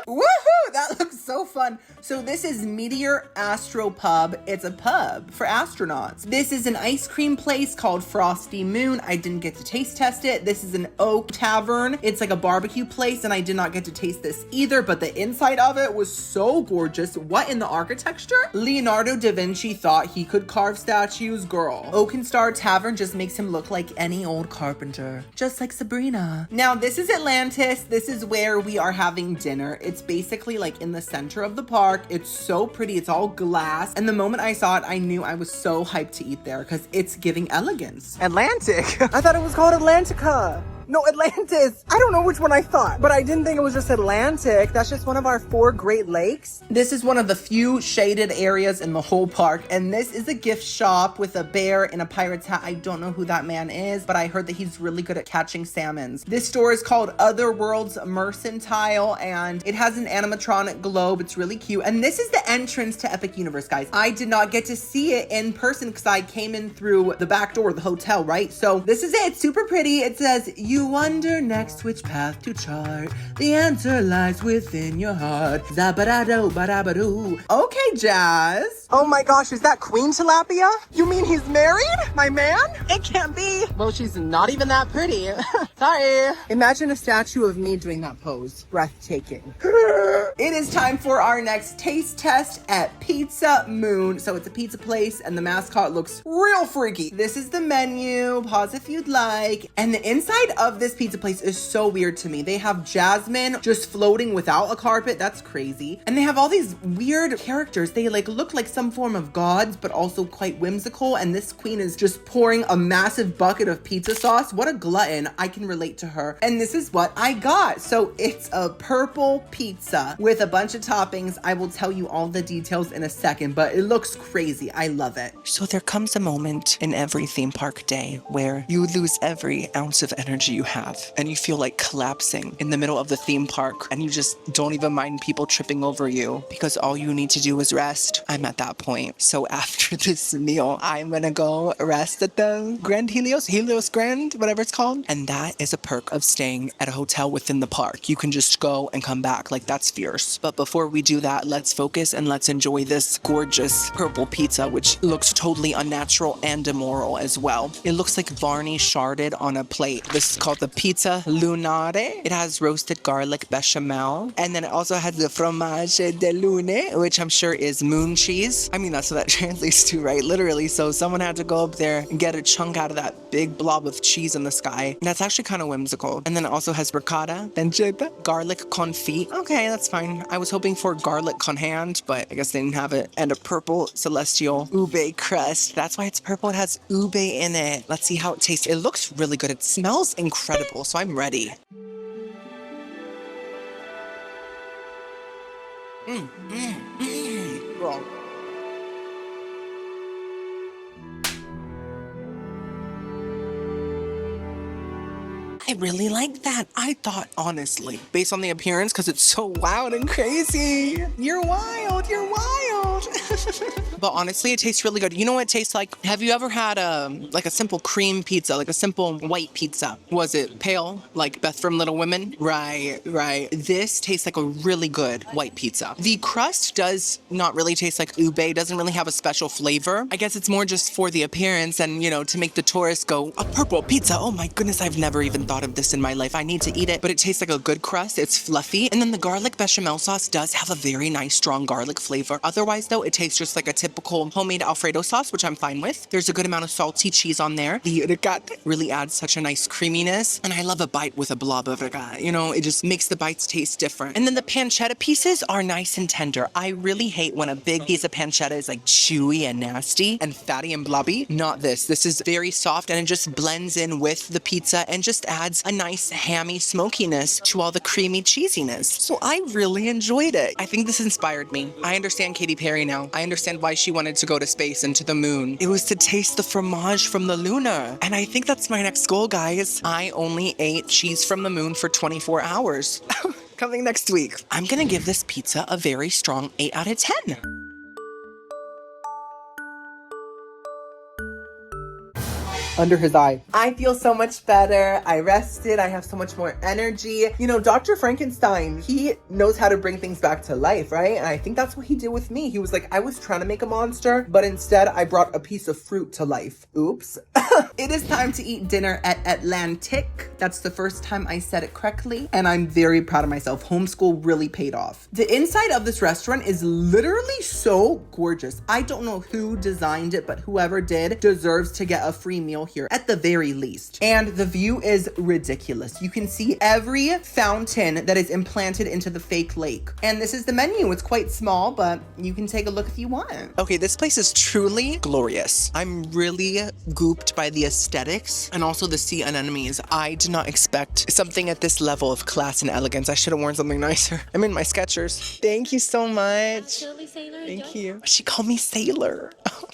Woohoo! That looks so fun. So this is Meteor Astro Pub. It's a pub for astronauts. This is an ice cream place called Frosty Moon. I didn't get to taste test it. This is an Oak Tavern. It's like a barbecue place, and I did not get to taste this either, but the inside of it was so gorgeous. What in the architecture? Leonardo da Vinci thought he could carve statues, girl. Oakenstar Tavern just makes him look like any old carpenter, just like Sabrina. Now this is Atlantis. This is where we are having dinner. It's basically like in the center of the park. It's so pretty. It's all glass. And the moment I saw it, I knew I was so hyped to eat there because it's giving elegance. Atlantic? I thought it was called Atlantica. No, Atlantis. I don't know which one I thought, but I didn't think it was just Atlantic. That's just one of our 4 Great Lakes. This is one of the few shaded areas in the whole park, and this is a gift shop with a bear in a pirate's hat. I don't know who that man is, but I heard that he's really good at catching salmons. This store is called Other Worlds Mercantile, and it has an animatronic globe. It's really cute, and this is the entrance to Epic Universe, guys. I did not get to see it in person because I came in through the back door of the hotel, right? So this is it. It's super pretty. It says, "You wonder next which path to chart. The answer lies within your heart." Zabadado-badabadoo. Okay, Jazz. Oh my gosh, is that Queen Tilapia? You mean he's married? My man? It can't be. Well, she's not even that pretty. Sorry. Imagine a statue of me doing that pose. Breathtaking. It is time for our next taste test at Pizza Moon. So it's a pizza place and the mascot looks real freaky. This is the menu. Pause if you'd like. And the inside of this pizza place is so weird to me. They have Jasmine just floating without a carpet. That's crazy. And they have all these weird characters. They like look like some form of gods, but also quite whimsical. And this queen is just pouring a massive bucket of pizza sauce. What a glutton. I can relate to her. And this is what I got. So it's a purple pizza with a bunch of toppings. I will tell you all the details in a second, but it looks crazy. I love it. So there comes a moment in every theme park day where you lose every ounce of energy you have and you feel like collapsing in the middle of the theme park and you just don't even mind people tripping over you because all you need to do is rest. I'm at that point. So after this meal, I'm gonna go rest at the Grand Helios Grand, whatever it's called. And that is a perk of staying at a hotel within the park. You can just go and come back. Like, that's fierce. But before we do that, let's focus and let's enjoy this gorgeous purple pizza, which looks totally unnatural and immoral as well. It looks like varnish sharded on a plate. This is called the Pizza Lunare. It has roasted garlic bechamel, and then it also has the fromage de lune, which I'm sure is moon cheese. I mean, that's what that translates to, right? Literally. So someone had to go up there and get a chunk out of that big blob of cheese in the sky. And that's actually kind of whimsical. And then it also has ricotta, pancetta, garlic confit. Okay, that's fine. I was hoping for garlic con hand, but I guess they didn't have it. And a purple celestial ube crust. That's why it's purple. It has ube in it. Let's see how it tastes. It looks really good. It smells incredible, so I'm ready. Girl. I really like that. I thought, honestly, based on the appearance, because it's so loud and crazy. You're wild. You're wild. But honestly, it tastes really good. You know what it tastes like? Have you ever had like a simple cream pizza, like a simple white pizza? Was it pale, like Beth from Little Women? Right. This tastes like a really good white pizza. The crust does not really taste like ube. Doesn't really have a special flavor. I guess it's more just for the appearance and, you know, to make the tourists go, a purple pizza. Oh my goodness, I've never even thought of this in my life. I need to eat it. But it tastes like a good crust. It's fluffy. And then the garlic bechamel sauce does have a very nice, strong garlic flavor. Otherwise, though, it tastes just like a typical homemade Alfredo sauce, which I'm fine with. There's a good amount of salty cheese on there. The ricotta really adds such a nice creaminess. And I love a bite with a blob of ricotta. You know, it just makes the bites taste different. And then the pancetta pieces are nice and tender. I really hate when a big piece of pancetta is like chewy and nasty and fatty and blobby. Not this. This is very soft and it just blends in with the pizza and just adds a nice hammy smokiness to all the creamy cheesiness. So I really enjoyed it. I think this inspired me. I understand Katy Perry now. I understand why she wanted to go to space and to the moon. It was to taste the fromage from the Luna. And I think that's my next goal, guys. I only ate cheese from the moon for 24 hours. Coming next week. I'm gonna give this pizza a very strong 8 out of 10. under his eye. I feel so much better. I rested. I have so much more energy. You know, Dr. Frankenstein, he knows how to bring things back to life, right? And I think that's what he did with me. He was like, I was trying to make a monster, but instead I brought a piece of fruit to life. Oops. It is time to eat dinner at Atlantic. That's the first time I said it correctly, and I'm very proud of myself. Homeschool really paid off. The inside of this restaurant is literally so gorgeous. I don't know who designed it, but whoever did deserves to get a free meal here at the very least. And the view is ridiculous. You can see every fountain that is implanted into the fake lake. And this is the menu. It's quite small, but you can take a look if you want. Okay, this place is truly glorious. I'm really gooped by the aesthetics and also the sea anemones. I did not expect something at this level of class and elegance. I should have worn something nicer. I'm in my Skechers. Thank you so much. Thank you. She called me Sailor.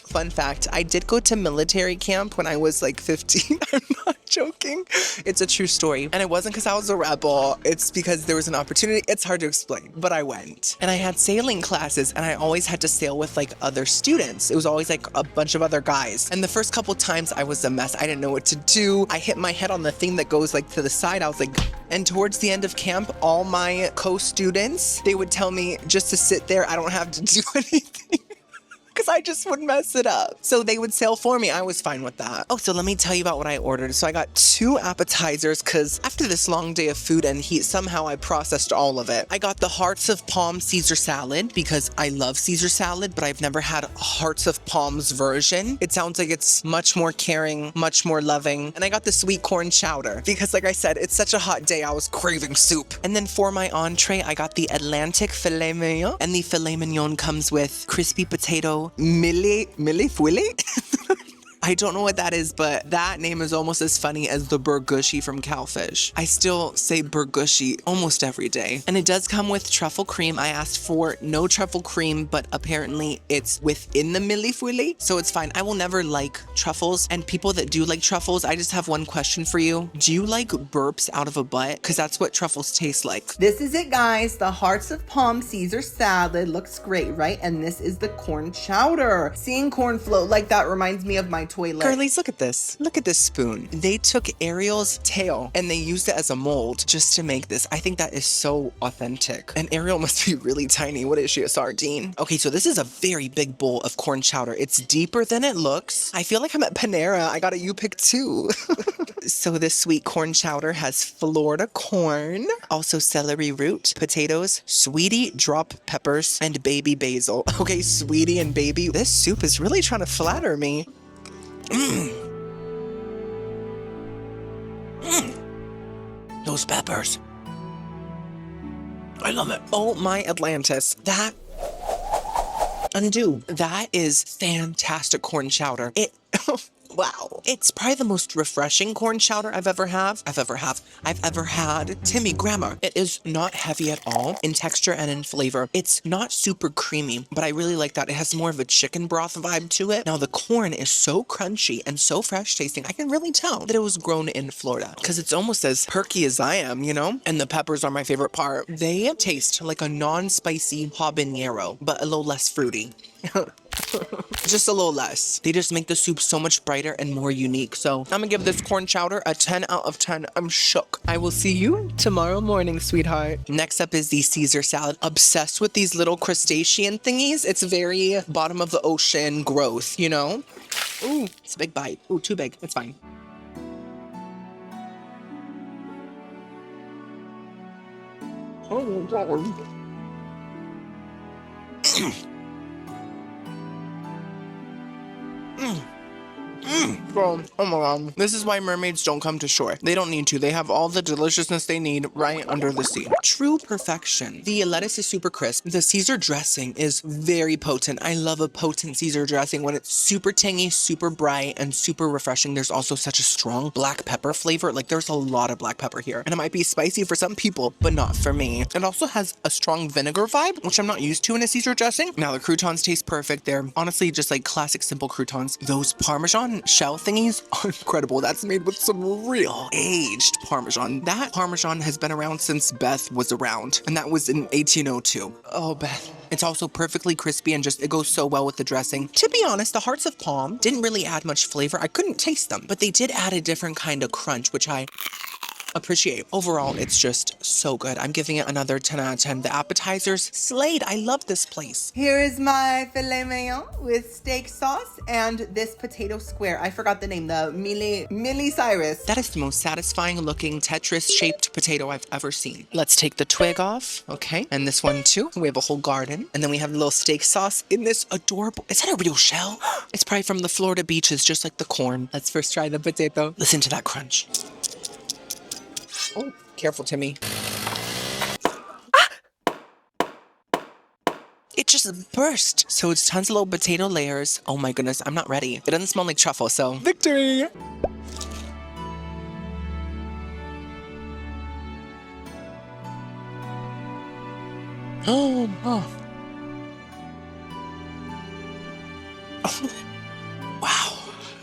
Fun fact, I did go to military camp when I was like 15. I'm not joking. It's a true story. And it wasn't because I was a rebel. It's because there was an opportunity. It's hard to explain, but I went. And I had sailing classes and I always had to sail with like other students. It was always like a bunch of other guys. And the first couple times I was a mess. I didn't know what to do. I hit my head on the thing that goes like to the side. I was like, and towards the end of camp, all my co-students, they would tell me just to sit there. I don't have to do anything. Because I just would mess it up. So they would sail for me. I was fine with that. Oh, so let me tell you about what I ordered. So I got 2 appetizers because after this long day of food and heat, somehow I processed all of it. I got the Hearts of Palm Caesar salad because I love Caesar salad, but I've never had Hearts of Palms version. It sounds like it's much more caring, much more loving. And I got the sweet corn chowder because like I said, it's such a hot day. I was craving soup. And then for my entree, I got the Atlantic filet mignon. And the filet mignon comes with crispy potato, Milli Fwilly? I don't know what that is, but that name is almost as funny as the burgushi from Cowfish. I still say burgushi almost every day. And it does come with truffle cream. I asked for no truffle cream, but apparently it's within the millefeuille, so it's fine. I will never like truffles, and people that do like truffles, I just have one question for you. Do you like burps out of a butt? Because that's what truffles taste like. This is it, guys. The Hearts of Palm Caesar salad looks great, right? And this is the corn chowder. Seeing corn float like that reminds me of my toilet. Girlies, look at this. Look at this spoon. They took Ariel's tail and they used it as a mold just to make this. I think that is so authentic. And Ariel must be really tiny. What is she, a sardine? Okay, so this is a very big bowl of corn chowder. It's deeper than it looks. I feel like I'm at Panera. I got a you pick too. So this sweet corn chowder has Florida corn, also celery root, potatoes, sweetie drop peppers, and baby basil. Okay, sweetie and baby. This soup is really trying to flatter me. Those peppers. I love it. Oh my Atlantis. That undo. That is fantastic corn chowder. It wow. It's probably the most refreshing corn chowder I've ever had. Timmy, grammar. It is not heavy at all in texture and in flavor. It's not super creamy, but I really like that. It has more of a chicken broth vibe to it. Now the corn is so crunchy and so fresh tasting. I can really tell that it was grown in Florida because it's almost as perky as I am, you know? And the peppers are my favorite part. They taste like a non-spicy habanero, but a little less fruity. Just a little less. They just make the soup so much brighter and more unique. So I'm gonna give this corn chowder a 10 out of 10. I'm shook. I will see you tomorrow morning, sweetheart. Next up is the Caesar salad. Obsessed with these little crustacean thingies. It's very bottom of the ocean growth, you know? Ooh, it's a big bite. Ooh, too big. It's fine. Oh my God. Bro, oh my God. This is why mermaids don't come to shore. They don't need to. They have all the deliciousness they need right under the sea. True perfection. The lettuce is super crisp. The Caesar dressing is very potent. I love a potent Caesar dressing when it's super tangy, super bright, and super refreshing. There's also such a strong black pepper flavor. Like there's a lot of black pepper here. And it might be spicy for some people, but not for me. It also has a strong vinegar vibe, which I'm not used to in a Caesar dressing. Now the croutons taste perfect. They're honestly just like classic simple croutons. Those Parmesan shell thingies are incredible. That's made with some real aged Parmesan. That Parmesan has been around since Beth was around, and that was in 1802. Oh, Beth. It's also perfectly crispy and just, it goes so well with the dressing. To be honest, the hearts of palm didn't really add much flavor. I couldn't taste them, but they did add a different kind of crunch, which I appreciate. Overall, it's just so good. I'm giving it another 10 out of 10. The appetizers slayed. I love this place. Here is my filet mignon with steak sauce and this potato square. I forgot the name, the Millie Cyrus. That is the most satisfying looking Tetris-shaped potato I've ever seen. Let's take the twig off, okay? And this one too. We have a whole garden. And then we have a little steak sauce in this adorable, is that a real shell? It's probably from the Florida beaches, just like the corn. Let's first try the potato. Listen to that crunch. Oh, careful, Timmy. Ah! It just burst. So it's tons of little potato layers. Oh my goodness, I'm not ready. It doesn't smell like truffle, so victory! Oh. Wow.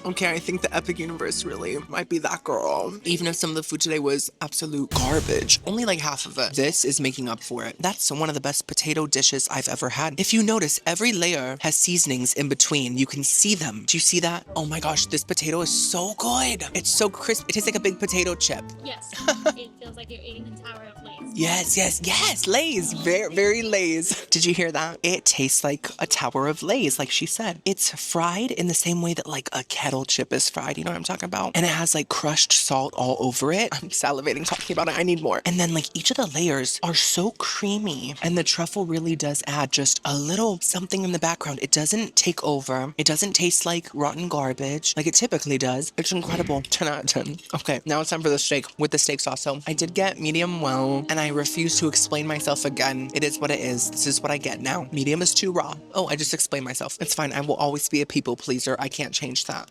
Okay, I think the Epic Universe really might be that girl. Even if some of the food today was absolute garbage, only like half of it. This is making up for it. That's one of the best potato dishes I've ever had. If you notice, every layer has seasonings in between. You can see them. Do you see that? Oh my gosh, this potato is so good. It's so crisp. It tastes like a big potato chip. Yes, it feels like you're eating the Tower of Lays. Yes, Lay's. Very, very Lay's. Did you hear that? It tastes like a Tower of Lay's, like she said. It's fried in the same way that like a kettle chip is fried, you know what I'm talking about? And it has like crushed salt all over it. I'm salivating talking about it. I need more. And then like each of the layers are so creamy, and the truffle really does add just a little something in the background. It doesn't take over. It doesn't taste like rotten garbage like it typically does. It's incredible. 10 out of 10. Okay, now it's time for the steak with the steak sauce. So I did get medium well, and I refuse to explain myself again. It is what it is. This is what I get now. Medium is too raw. Oh, I just explained myself. It's fine. I will always be a people pleaser. I can't change that.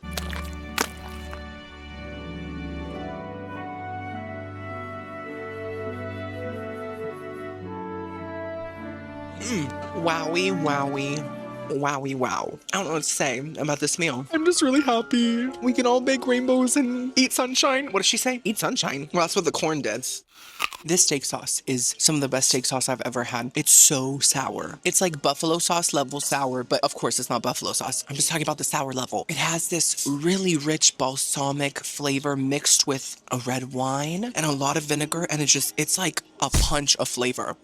Wowie wow. I don't know what to say about this meal. I'm just really happy. We can all bake rainbows and eat sunshine. What did she say? Eat sunshine? Well, that's what the corn did. This steak sauce is some of the best steak sauce I've ever had. It's so sour. It's like buffalo sauce level sour, but of course it's not buffalo sauce. I'm just talking about the sour level. It has this really rich balsamic flavor mixed with a red wine and a lot of vinegar, and it's like a punch of flavor.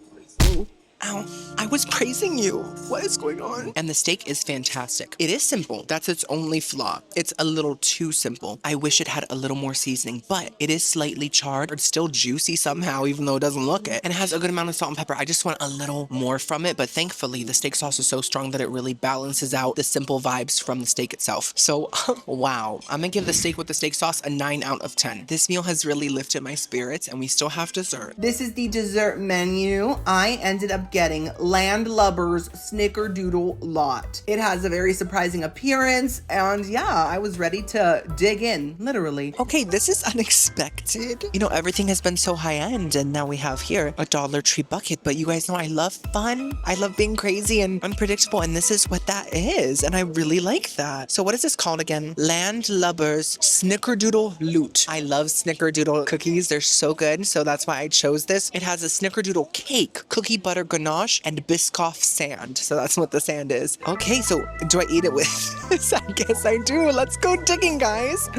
Ooh. Ow, I was praising you. What is going on? And the steak is fantastic. It is simple. That's its only flaw. It's a little too simple. I wish it had a little more seasoning, but it is slightly charred. It's still juicy somehow, even though it doesn't look it. And it has a good amount of salt and pepper. I just want a little more from it, but thankfully the steak sauce is so strong that it really balances out the simple vibes from the steak itself. So, wow. I'm gonna give the steak with the steak sauce a 9 out of 10. This meal has really lifted my spirits, and we still have dessert. This is the dessert menu. I ended up getting Landlubber's Snickerdoodle Lot. It has a very surprising appearance, and yeah, I was ready to dig in, literally. Okay, this is unexpected. You know, everything has been so high-end, and now we have here a Dollar Tree bucket, but you guys know I love fun. I love being crazy and unpredictable, and this is what that is, and I really like that. So what is this called again? Landlubber's Snickerdoodle Loot. I love Snickerdoodle cookies. They're so good, so that's why I chose this. It has a Snickerdoodle cake, cookie butter ganache, and Biscoff sand. So that's what the sand is. Okay, so do I eat it with this? I guess I do. Let's go digging, guys.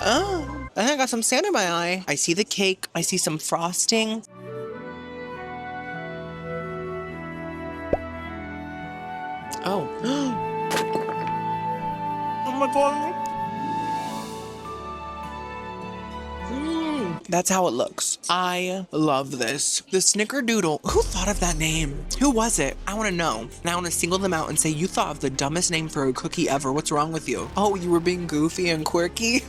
Oh, I got some sand in my eye. I see the cake. I see some frosting. Oh. Oh my God. That's how it looks. I love this. The Snickerdoodle. Who thought of that name? Who was it? I want to know. And I want to single them out and say, you thought of the dumbest name for a cookie ever. What's wrong with you? Oh, you were being goofy and quirky?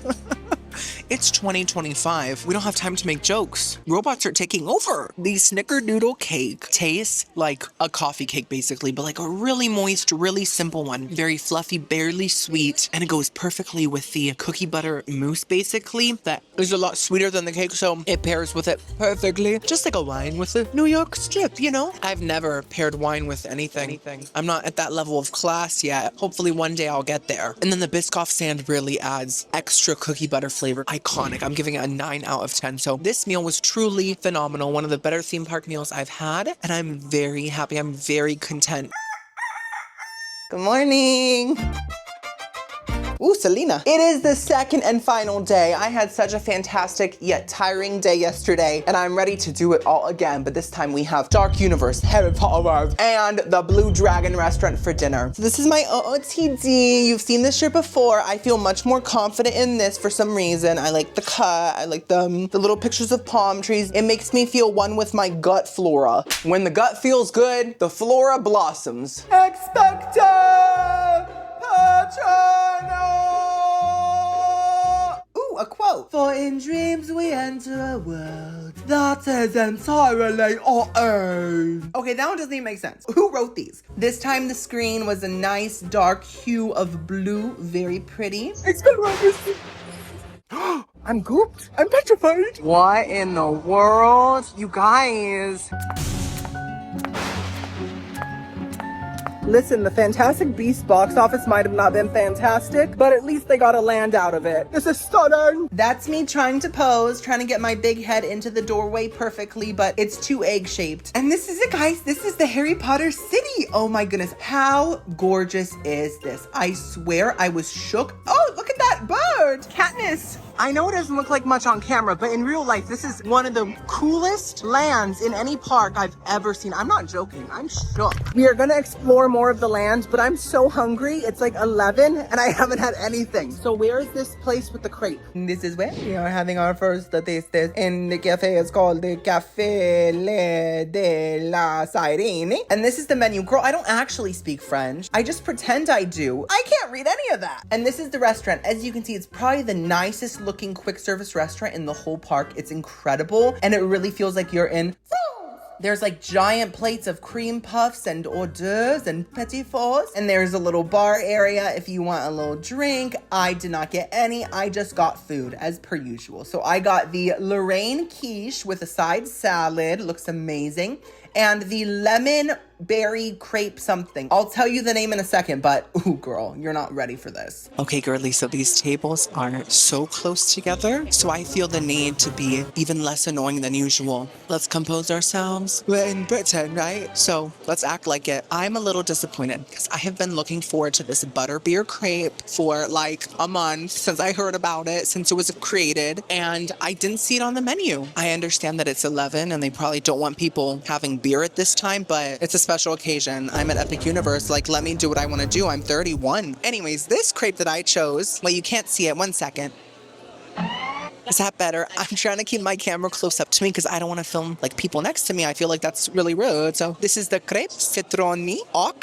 It's 2025. We don't have time to make jokes. Robots are taking over. The Snickerdoodle cake tastes like a coffee cake, basically, but like a really moist, really simple one. Very fluffy, barely sweet, and it goes perfectly with the cookie butter mousse, basically. That is a lot sweeter than the cake, so it pairs with it perfectly. Just like a wine with a New York strip, you know? I've never paired wine with anything. I'm not at that level of class yet. Hopefully one day I'll get there. And then the Biscoff sand really adds extra cookie butter flavor. Iconic. I'm giving it a 9 out of 10. So this meal was truly phenomenal. One of the better theme park meals I've had, and I'm very happy. I'm very content. Good morning. Ooh, Selena. It is the second and final day. I had such a fantastic yet tiring day yesterday, and I'm ready to do it all again, but this time we have Dark Universe, Harry Potter, and the Blue Dragon restaurant for dinner. So this is my OOTD. You've seen this shirt before. I feel much more confident in this for some reason. I like the cut. I like the little pictures of palm trees. It makes me feel one with my gut flora. When the gut feels good, the flora blossoms. Expecto Patronum! Ooh, a quote. For in dreams we enter a world that is entirely our own. Okay, that one doesn't even make sense. Who wrote these? This time the screen was a nice dark hue of blue, very pretty. I'm gooped. I'm petrified. What in the world? You guys. Listen, the Fantastic Beasts box office might have not been fantastic, but at least they got a land out of it. This is stunning. That's me trying to pose, trying to get my big head into the doorway perfectly, but it's too egg-shaped. And this is it, guys. This is the Harry Potter city. Oh my goodness. How gorgeous is this? I swear I was shook. Oh, look at that bird. Katniss. I know it doesn't look like much on camera, but in real life, this is one of the coolest lands in any park I've ever seen. I'm not joking. I'm shook. We are gonna explore more of the land, but I'm so hungry. It's like 11 and I haven't had anything. So where is this place with the crepe? This is where we are having our first taste in the cafe. It's called the Cafe de la Sirene. And this is the menu. Girl, I don't actually speak French. I just pretend I do. I can't read any of that. And this is the restaurant. As you can see, it's probably the nicest looking quick service restaurant in the whole park. It's incredible. And it really feels like you're in France. There's like giant plates of cream puffs and hors d'oeuvres and petit fours. And there's a little bar area if you want a little drink. I did not get any. I just got food as per usual. So I got the Lorraine quiche with a side salad. Looks amazing. And the lemon berry crepe something. I'll tell you the name in a second, but ooh, girl, you're not ready for this. Okay, girly, so these tables are so close together, so I feel the need to be even less annoying than usual. Let's compose ourselves. We're in Britain, right? So let's act like it. I'm a little disappointed because I have been looking forward to this butterbeer crepe for like a month since I heard about it, since it was created, and I didn't see it on the menu. I understand that it's 11 and they probably don't want people having beer at this time, but it's a special occasion. I'm at Epic Universe, like, let me do what I want to do. I'm 31. Anyways, this crepe that I chose, well, you can't see it. 1 second. Is that better? I'm trying to keep my camera close up to me because I don't want to film like people next to me. I feel like that's really rude. So this is the crepe citroni aux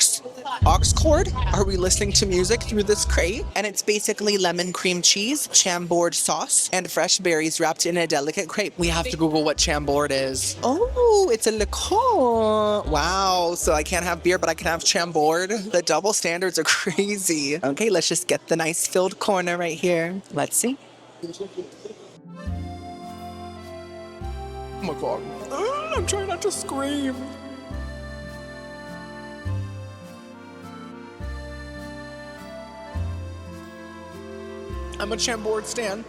cord. Are we listening to music through this crepe? And it's basically lemon cream cheese, chambord sauce, and fresh berries wrapped in a delicate crepe. We have to Google what chambord is. Oh, it's a liqueur. Wow. So I can't have beer, but I can have chambord. The double standards are crazy. Okay, let's just get the nice filled corner right here. Let's see. Oh my god. I'm trying not to scream. I'm a chambord stan.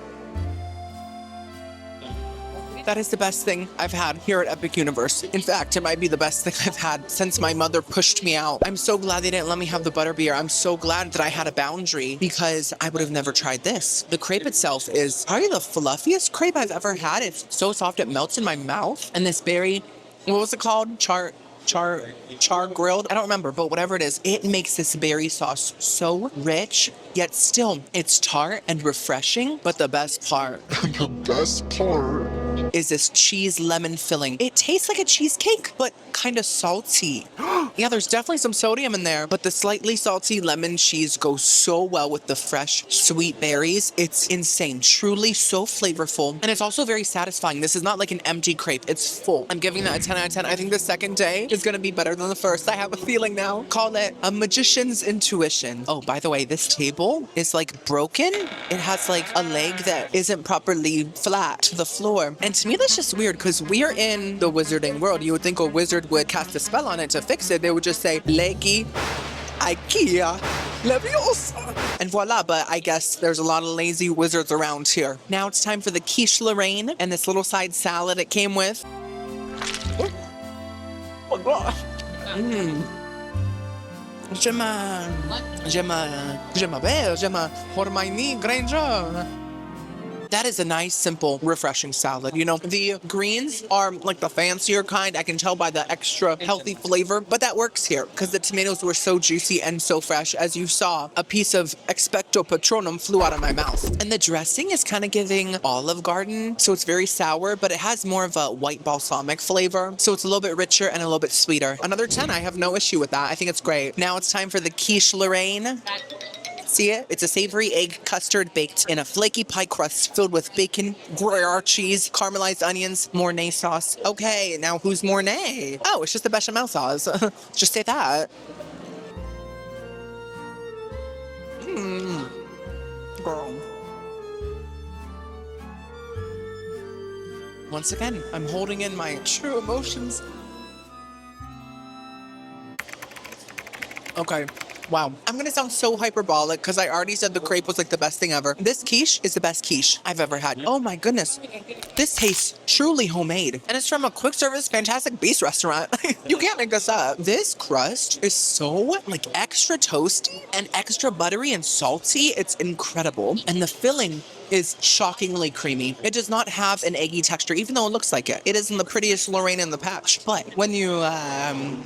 That is the best thing I've had here at Epic Universe. In fact, it might be the best thing I've had since my mother pushed me out. I'm so glad they didn't let me have the butterbeer. I'm so glad that I had a boundary because I would have never tried this. The crepe itself is probably the fluffiest crepe I've ever had. It's so soft it melts in my mouth. And this berry, what was it called? Char grilled? I don't remember, but whatever it is, it makes this berry sauce so rich, yet still it's tart and refreshing. But the best part is this cheese lemon filling. It tastes like a cheesecake, but kind of salty. Yeah, there's definitely some sodium in there, but the slightly salty lemon cheese goes so well with the fresh, sweet berries. It's insane. Truly so flavorful. And it's also very satisfying. This is not like an empty crepe. It's full. I'm giving that a 10 out of 10. I think the second day is going to be better than the first. I have a feeling now. Call it a magician's intuition. Oh, by the way, this table is like broken. It has like a leg that isn't properly flat to the floor. And to me, that's just weird because we are in the wizarding world. You would think a wizard would cast a spell on it to fix it. They would just say, leggy, IKEA, Leviosa. And voila, but I guess there's a lot of lazy wizards around here. Now it's time for the quiche Lorraine and this little side salad it came with. Oh my gosh. Granger. That is a nice, simple, refreshing salad. You know, the greens are like the fancier kind. I can tell by the extra healthy flavor, but that works here because the tomatoes were so juicy and so fresh. As you saw, a piece of expecto patronum flew out of my mouth. And the dressing is kind of giving Olive Garden, so it's very sour, but it has more of a white balsamic flavor. So it's a little bit richer and a little bit sweeter. Another 10, I have no issue with that. I think it's great. Now it's time for the quiche Lorraine. See it? It's a savory egg custard baked in a flaky pie crust filled with bacon, Gruyere cheese, caramelized onions, Mornay sauce. Okay, now who's Mornay? Oh, it's just the bechamel sauce. Just say that. Girl. Once again, I'm holding in my true emotions. Okay. Wow. I'm going to sound so hyperbolic because I already said the crepe was like the best thing ever. This quiche is the best quiche I've ever had. Oh my goodness. This tastes truly homemade. And it's from a quick service Fantastic Beast restaurant. You can't make this up. This crust is so like extra toasty and extra buttery and salty. It's incredible. And the filling is shockingly creamy. It does not have an eggy texture, even though it looks like it. It isn't the prettiest Lorraine in the patch, but when you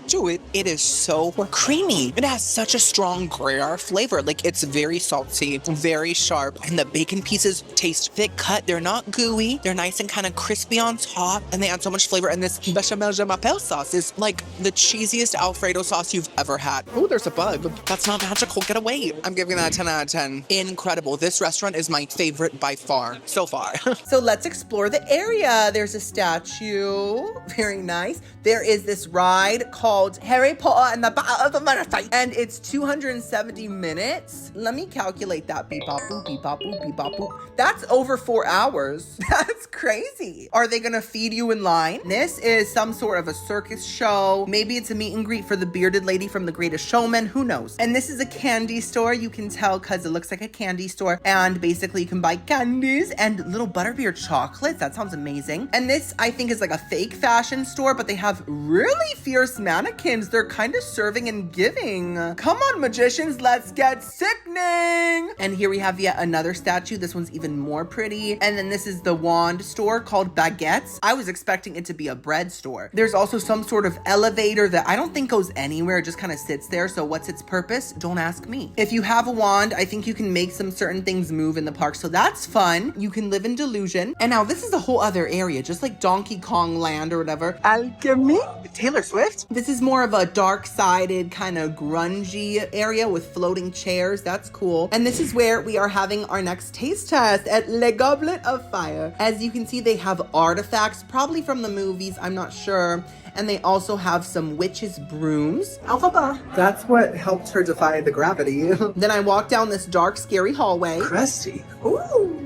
do it, it is so creamy. It has such a strong Gruyere flavor. Like it's very salty, very sharp, and the bacon pieces taste thick cut. They're not gooey. They're nice and kind of crispy on top, and they add so much flavor. And this bechamel je m'appelle sauce is like the cheesiest Alfredo sauce you've ever had. Oh, there's a bug. That's not magical. Get away. I'm giving that a 10 out of 10. Incredible. This restaurant is my favorite by far, so far. So let's explore the area. There's a statue, very nice. There is this ride called Harry Potter and the Battle of the Murder, and it's 270 minutes. Let me calculate that. Beep bop boop, beep bop boop, beep bop boop. That's over 4 hours. That's crazy. Are they gonna feed you in line? This is some sort of a circus show. Maybe it's a meet and greet for the bearded lady from The Greatest Showman. Who knows? And this is a candy store. You can tell because it looks like a candy store, and basically you can buy candies and little butterbeer chocolates. That sounds amazing. And this, I think, is like a fake fashion store, but they have really fierce mannequins. They're kind of serving and giving. Come on, magicians, let's get sickening. And here we have yet another statue. This one's even more pretty. And then this is the wand store called Baguettes. I was expecting it to be a bread store. There's also some sort of elevator that I don't think goes anywhere. It just kind of sits there. So what's its purpose? Don't ask me. If you have a wand, I think you can make some certain things move in the park. So that's fun. You can live in delusion. And now this is a whole other area, just like Donkey Kong Land or whatever. Alchemy? Taylor Swift? This is more of a dark-sided, kind of grungy area with floating chairs. That's cool. And this is where we are having our next taste test at Le Gobelet of Fire. As you can see, they have artifacts, probably from the movies, I'm not sure. And they also have some witches' brooms. Alphaba. That's what helped her defy the gravity. Then I walked down this dark, scary hallway. Crusty. Ooh.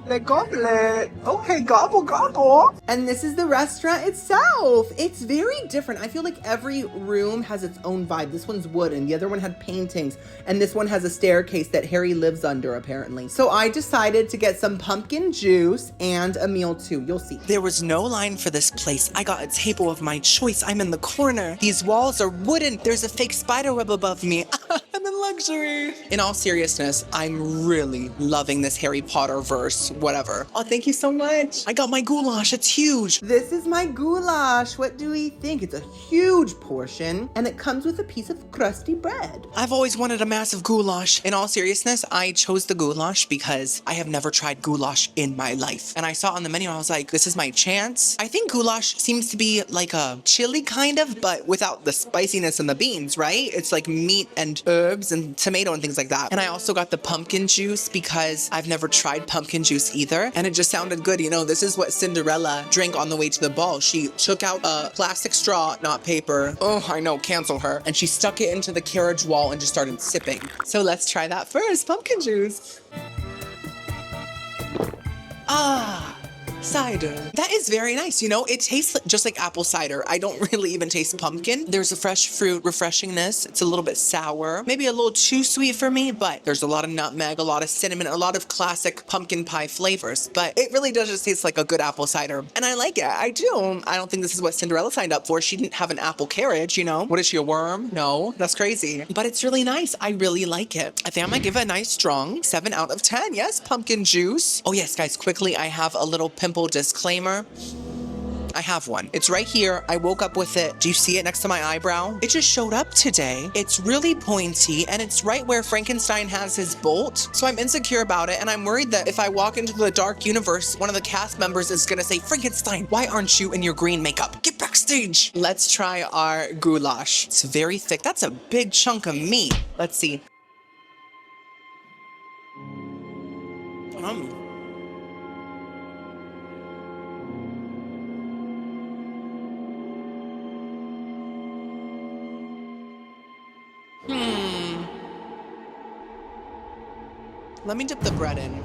The goblet. Okay, gobble, gobble. And this is the restaurant itself. It's very different. I feel like every room has its own vibe. This one's wooden. The other one had paintings. And this one has a staircase that Harry lives under, apparently. So I decided to get some pumpkin juice and a meal too. You'll see. There was no line for this place. I got a table of my choice. I'm in the corner. These walls are wooden. There's a fake spider web above me. I'm in luxury. In all seriousness, I'm really loving this Harry Potter verse. Whatever. Oh, thank you so much. I got my goulash. It's huge. This is my goulash. What do we think? It's a huge portion, and it comes with a piece of crusty bread. I've always wanted a massive goulash. In all seriousness, I chose the goulash because I have never tried goulash in my life. And I saw on the menu, I was like, this is my chance. I think goulash seems to be like a chili kind of, but without the spiciness and the beans, right? It's like meat and herbs and tomato and things like that. And I also got the pumpkin juice because I've never tried pumpkin juice either, and it just sounded good. You know, this is what Cinderella drank on the way to the ball. She took out a plastic straw, not paper. Oh, I know, cancel her. And she stuck it into the carriage wall and just started sipping. So let's try that first, pumpkin juice. Ah, cider. That is very nice. You know, it tastes just like apple cider. I don't really even taste pumpkin. There's a fresh fruit refreshingness. It's a little bit sour, maybe a little too sweet for me, but there's a lot of nutmeg, a lot of cinnamon, a lot of classic pumpkin pie flavors. But it really does just taste like a good apple cider. And I like it. I do. I don't think this is what Cinderella signed up for. She didn't have an apple carriage, you know? What is she, a worm? No, that's crazy. But it's really nice. I really like it. I think I might give it a nice strong 7 out of 10. Yes, pumpkin juice. Oh yes, guys, quickly, I have a little pimple disclaimer. I have one. It's right here. I woke up with it. Do you see it next to my eyebrow? It just showed up today. It's really pointy and it's right where Frankenstein has his bolt. So I'm insecure about it and I'm worried that if I walk into the dark universe, one of the cast members is gonna say, Frankenstein, why aren't you in your green makeup? Get backstage. Let's try our goulash. It's very thick. That's a big chunk of meat. Let's see. Let me dip the bread in.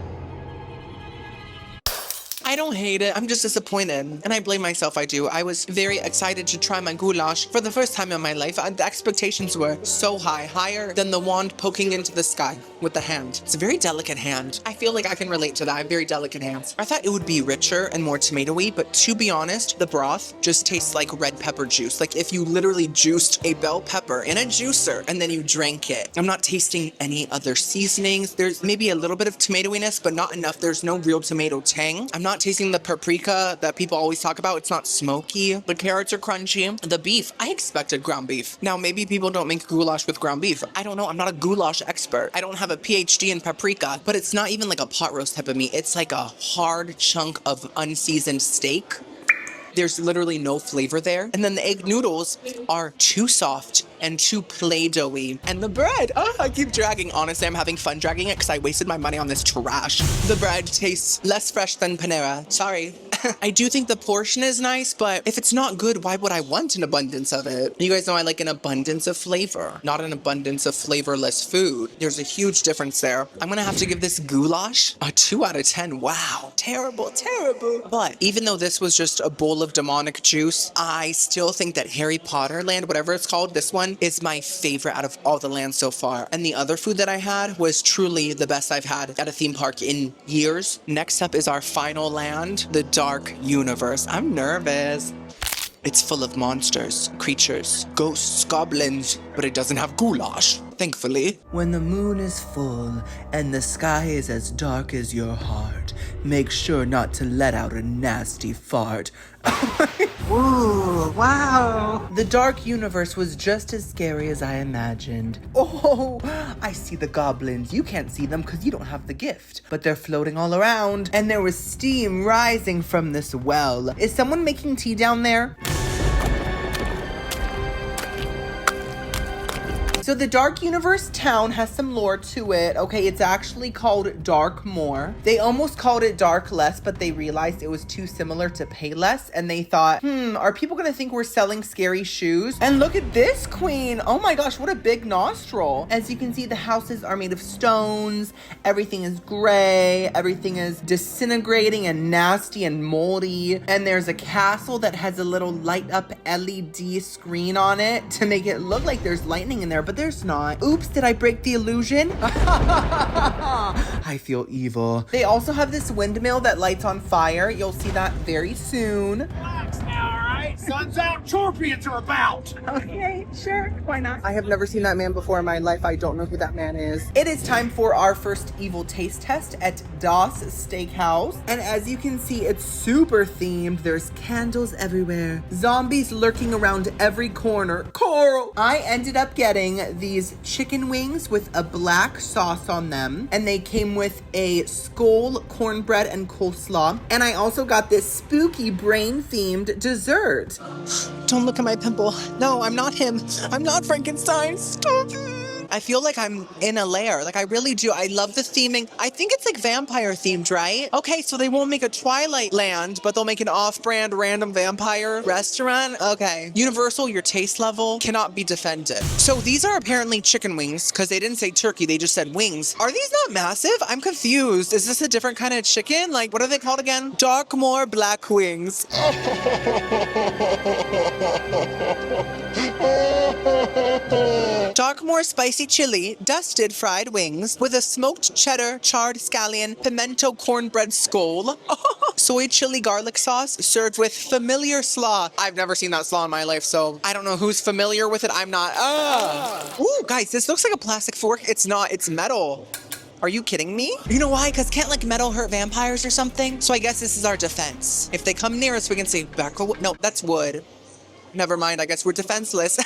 I don't hate it. I'm just disappointed. And I blame myself, I do. I was very excited to try my goulash for the first time in my life. The expectations were so high, higher than the wand poking into the sky with the hand. It's a very delicate hand. I feel like I can relate to that. I have very delicate hands. I thought it would be richer and more tomatoey, but to be honest, the broth just tastes like red pepper juice. Like if you literally juiced a bell pepper in a juicer and then you drank it. I'm not tasting any other seasonings. There's maybe a little bit of tomatoiness, but not enough. There's no real tomato tang. I'm not tasting the paprika that people always talk about. It's not smoky. The carrots are crunchy. The beef, I expected ground beef. Now, maybe people don't make goulash with ground beef. I don't know. I'm not a goulash expert. I don't have a PhD in paprika, but it's not even like a pot roast type of meat. It's like a hard chunk of unseasoned steak. There's literally no flavor there. And then the egg noodles are too soft and too Play-Doh-y. And the bread, I keep dragging. Honestly, I'm having fun dragging it because I wasted my money on this trash. The bread tastes less fresh than Panera. Sorry. I do think the portion is nice, but if it's not good, why would I want an abundance of it? You guys know I like an abundance of flavor, not an abundance of flavorless food. There's a huge difference there. I'm gonna have to give this goulash a 2 out of 10. Wow, terrible, terrible. But even though this was just a bowl of demonic juice, I still think that Harry Potter land, whatever it's called, this one is my favorite out of all the lands so far. And the other food that I had was truly the best I've had at a theme park in years. Next up is our final land, the Dark Universe. I'm nervous. It's full of monsters, creatures, ghosts, goblins, but it doesn't have goulash, thankfully. When the moon is full and the sky is as dark as your heart, make sure not to let out a nasty fart. Ooh, wow. The Dark Universe was just as scary as I imagined. Oh, I see the goblins. You can't see them because you don't have the gift, but they're floating all around and there was steam rising from this well. Is someone making tea down there? So the Dark Universe town has some lore to it. Okay, it's actually called Darkmoor. They almost called it Darkless, but they realized it was too similar to Payless, and they thought, are people gonna think we're selling scary shoes? And look at this queen. Oh my gosh, what a big nostril. As you can see, the houses are made of stones. Everything is gray. Everything is disintegrating and nasty and moldy. And there's a castle that has a little light up LED screen on it to make it look like there's lightning in there, but there's not. Oops, did I break the illusion? I feel evil. They also have this windmill that lights on fire. You'll see that very soon. Relax now, all right? Sun's out, scorpions are about. Okay, sure, why not? I have never seen that man before in my life. I don't know who that man is. It is time for our first evil taste test at Das Stakehaus. And as you can see, it's super themed. There's candles everywhere. Zombies lurking around every corner. Coral! I ended up getting these chicken wings with a black sauce on them. And they came with a skull, cornbread, and coleslaw. And I also got this spooky brain-themed dessert. Don't look at my pimple. No, I'm not him. I'm not Frankenstein. Stop it. I feel like I'm in a lair. Like I really do. I love the theming. I think it's like vampire themed, right? Okay, so they won't make a Twilight Land, but they'll make an off-brand random vampire restaurant. Okay. Universal, your taste level cannot be defended. So these are apparently chicken wings because they didn't say turkey. They just said wings. Are these not massive? I'm confused. Is this a different kind of chicken? Like, what are they called again? Darkmoor black wings. Darkmoor spicy chili, dusted fried wings with a smoked cheddar, charred scallion, pimento cornbread skål, soy chili garlic sauce served with familiar slaw. I've never seen that slaw in my life, so I don't know who's familiar with it. I'm not. Ooh, guys, this looks like a plastic fork. It's not. It's metal. Are you kidding me? You know why? Because can't like metal hurt vampires or something? So I guess this is our defense. If they come near us, we can say, back away. No, that's wood. Never mind, I guess we're defenseless.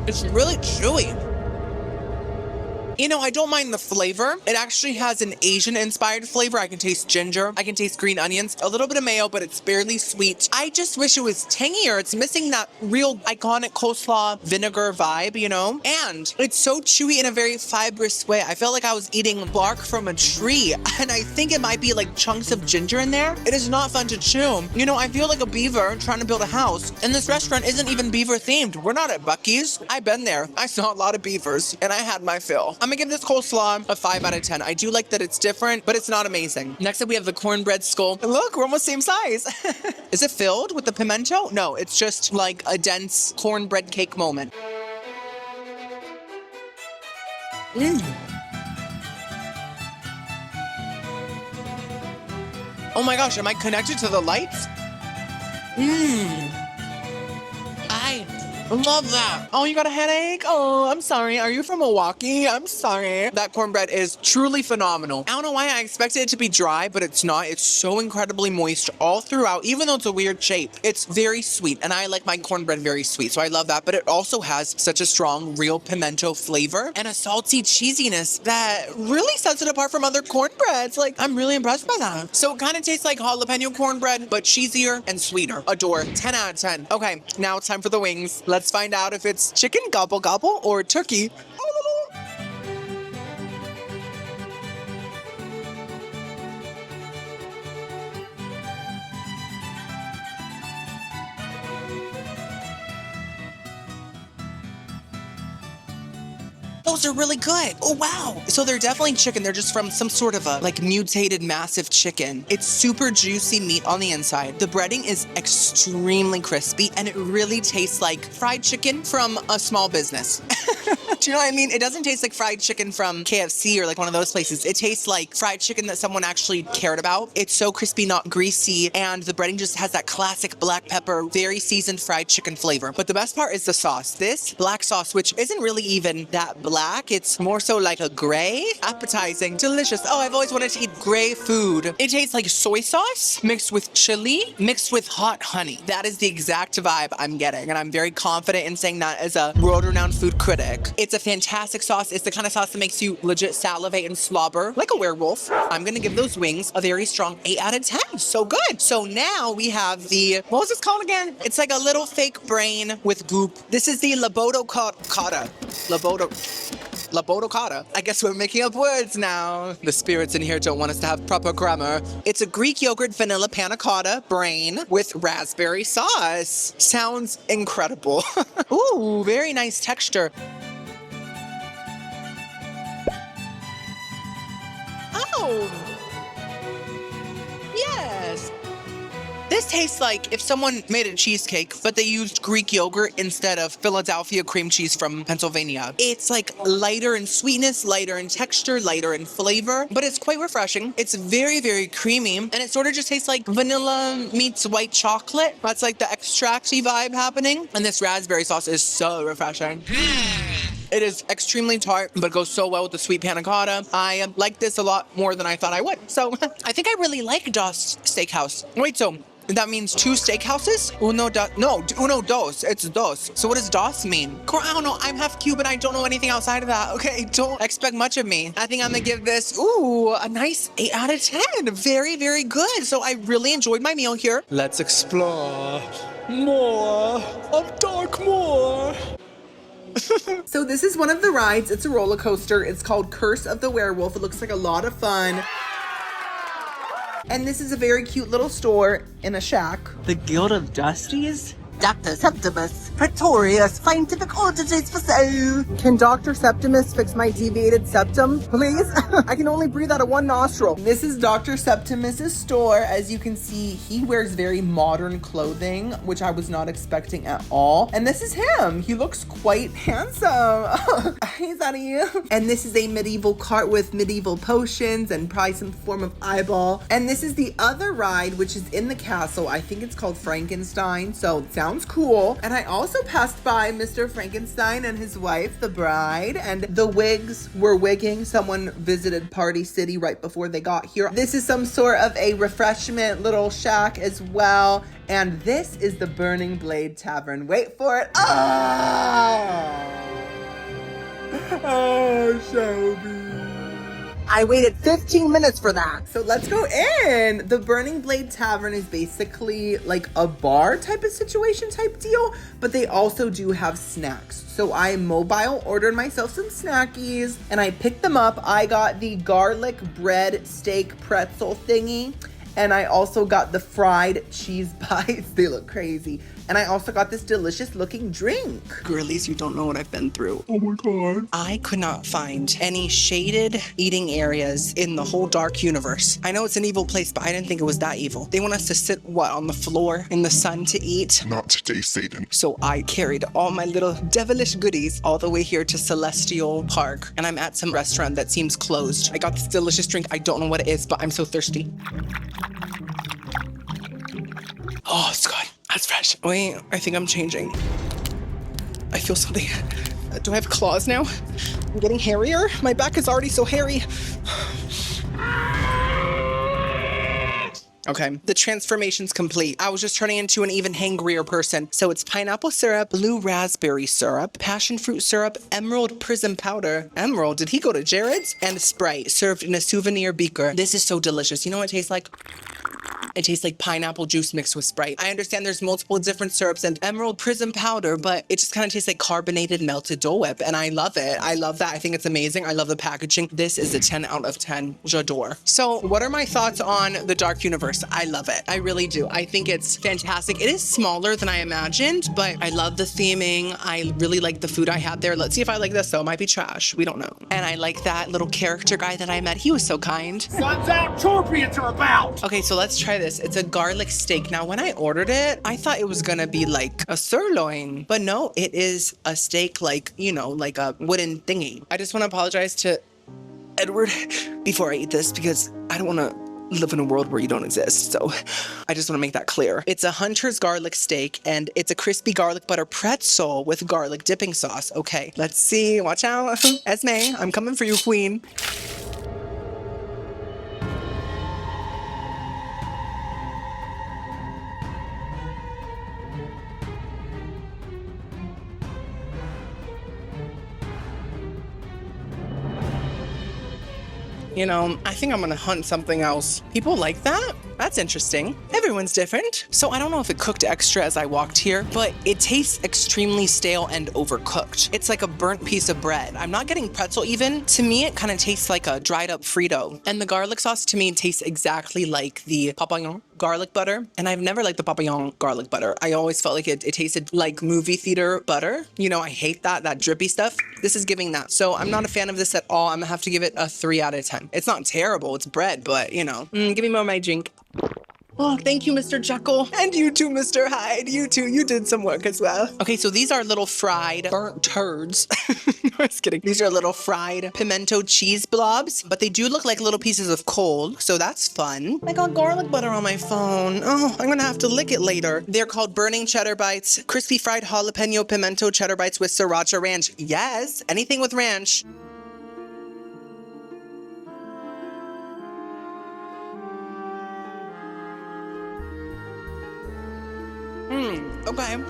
It's really chewy. You know, I don't mind the flavor. It actually has an Asian-inspired flavor. I can taste ginger. I can taste green onions. A little bit of mayo, but it's barely sweet. I just wish it was tangier. It's missing that real iconic coleslaw vinegar vibe, you know? And it's so chewy in a very fibrous way. I felt like I was eating bark from a tree. And I think it might be like chunks of ginger in there. It is not fun to chew. You know, I feel like a beaver trying to build a house. And this restaurant isn't even beaver themed. We're not at Buc-ee's. I've been there. I saw a lot of beavers and I had my fill. I'm gonna give this coleslaw a 5 out of 10. I do like that it's different, but it's not amazing. Next up, we have the cornbread skål. Look, we're almost same size. Is it filled with the pimento? No, it's just like a dense cornbread cake moment. Oh my gosh, am I connected to the lights? I love that. Oh, you got a headache? Oh, I'm sorry. Are you from Milwaukee? I'm sorry. That cornbread is truly phenomenal. I don't know why I expected it to be dry, but it's not. It's so incredibly moist all throughout, even though it's a weird shape. It's very sweet, and I like my cornbread very sweet, so I love that. But it also has such a strong, real pimento flavor and a salty cheesiness that really sets it apart from other cornbreads. Like, I'm really impressed by that. So it kind of tastes like jalapeno cornbread, but cheesier and sweeter. Adore. 10 out of 10. Okay, now it's time for the wings. Let's find out if it's chicken gobble gobble or turkey. Those are really good. Oh, wow. So they're definitely chicken. They're just from some sort of a like mutated massive chicken. It's super juicy meat on the inside. The breading is extremely crispy and it really tastes like fried chicken from a small business. Do you know what I mean? It doesn't taste like fried chicken from KFC or like one of those places. It tastes like fried chicken that someone actually cared about. It's so crispy, not greasy, and the breading just has that classic black pepper, very seasoned fried chicken flavor. But the best part is the sauce. This black sauce, which isn't really even that black, it's more so like a gray. Appetizing, delicious. Oh, I've always wanted to eat gray food. It tastes like soy sauce mixed with chili, mixed with hot honey. That is the exact vibe I'm getting, and I'm very confident in saying that as a world-renowned food critic. It's a fantastic sauce. It's the kind of sauce that makes you legit salivate and slobber like a werewolf. I'm gonna give those wings a very strong 8 out of 10. So good. So now we have the, what was this called again? It's like a little fake brain with goop. This is the Labodo Cotta. Labodo Cotta. I guess we're making up words now. The spirits in here don't want us to have proper grammar. It's a Greek yogurt vanilla panna cotta brain with raspberry sauce. Sounds incredible. Ooh, very nice texture. Oh, yes. This tastes like if someone made a cheesecake, but they used Greek yogurt instead of Philadelphia cream cheese from Pennsylvania. It's like lighter in sweetness, lighter in texture, lighter in flavor, but it's quite refreshing. It's very, very creamy, and it sort of just tastes like vanilla meets white chocolate. That's like the extracty vibe happening, and this raspberry sauce is so refreshing. It is extremely tart, but goes so well with the sweet panna cotta. I like this a lot more than I thought I would. So I think I really like Doss Steakhouse. Wait, so That means 2 steakhouses? Uno dos. It's dos. So what does dos mean? Girl, I don't know. I'm half Cuban. I don't know anything outside of that. Okay, don't expect much of me. I think I'm gonna give this, a nice 8 out of 10. Very, very good. So I really enjoyed my meal here. Let's explore more of Darkmoor. So this is one of the rides. It's a roller coaster. It's called Curse of the Werewolf. It looks like a lot of fun. And this is a very cute little store in a shack. The Guild of Dusties? Dr. Septimus, Pretorius, scientific oddities for sale. Can Dr. Septimus fix my deviated septum, please? I can only breathe out of one nostril. This is Dr. Septimus's store. As you can see, he wears very modern clothing, which I was not expecting at all. And this is him. He looks quite handsome. Hey, Sonny. And this is a medieval cart with medieval potions and probably some form of eyeball. And this is the other ride, which is in the castle. I think it's called Frankenstein. So it sounds cool. And I also passed by Mr. Frankenstein and his wife, the bride, and the wigs were wigging. Someone visited Party City right before they got here. This is some sort of a refreshment little shack as well. And this is the Burning Blade Tavern. Wait for it. Oh, Shelby. I waited 15 minutes for that. So let's go in. The Burning Blade Tavern is basically like a bar type of situation type deal, but they also do have snacks. So I mobile ordered myself some snackies and I picked them up. I got the garlic bread steak pretzel thingy. And I also got the fried cheese bites. They look crazy. And I also got this delicious looking drink. Girlies, you don't know what I've been through. Oh my God. I could not find any shaded eating areas in the whole dark universe. I know it's an evil place, but I didn't think it was that evil. They want us to sit, on the floor in the sun to eat? Not today, Satan. So I carried all my little devilish goodies all the way here to Celestial Park. And I'm at some restaurant that seems closed. I got this delicious drink. I don't know what it is, but I'm so thirsty. Oh, it's good. That's fresh. Wait, I think I'm changing. I feel something. Do I have claws now? I'm getting hairier. My back is already so hairy. Okay, the transformation's complete. I was just turning into an even hangrier person. So it's pineapple syrup, blue raspberry syrup, passion fruit syrup, emerald prism powder. Emerald, did he go to Jared's? And Sprite, served in a souvenir beaker. This is so delicious. You know what it tastes like? It tastes like pineapple juice mixed with Sprite. I understand there's multiple different syrups and emerald prism powder, but it just kind of tastes like carbonated melted Dole Whip, and I love it. I love that. I think it's amazing. I love the packaging. This is a 10 out of 10. J'adore. So what are my thoughts on the Dark Universe? I love it. I really do. I think it's fantastic. It is smaller than I imagined, but I love the theming. I really like the food I had there. Let's see if I like this, though. It might be trash. We don't know. And I like that little character guy that I met. He was so kind. Sun's out, scorpions are about. Okay, so let's try this. It's a garlic steak. Now, when I ordered it, I thought it was gonna be like a sirloin, but no, it is a steak like, like a wooden thingy. I just want to apologize to Edward before I eat this because I don't want to live in a world where you don't exist. So I just want to make that clear. It's a Hunter's garlic steak and it's a crispy garlic butter pretzel with garlic dipping sauce. Okay, let's see. Watch out. Esme, I'm coming for you, queen. I think I'm gonna hunt something else. People like that? That's interesting. Everyone's different. So I don't know if it cooked extra as I walked here, but it tastes extremely stale and overcooked. It's like a burnt piece of bread. I'm not getting pretzel even. To me, it kind of tastes like a dried up Frito. And the garlic sauce to me tastes exactly like the Papillon garlic butter. And I've never liked the Papillon garlic butter. I always felt like it tasted like movie theater butter. I hate that drippy stuff. This is giving that. So I'm not a fan of this at all. I'm gonna have to give it a 3 out of 10. It's not terrible, it's bread, but give me more of my drink. Oh, thank you, Mr. Jekyll. And you too, Mr. Hyde. You too, you did some work as well. Okay, so these are little fried burnt turds. No, I was kidding. These are little fried pimento cheese blobs, but they do look like little pieces of coal, so that's fun. I got garlic butter on my phone. Oh, I'm gonna have to lick it later. They're called burning cheddar bites, crispy fried jalapeno pimento cheddar bites with sriracha ranch. Yes, anything with ranch. Okay.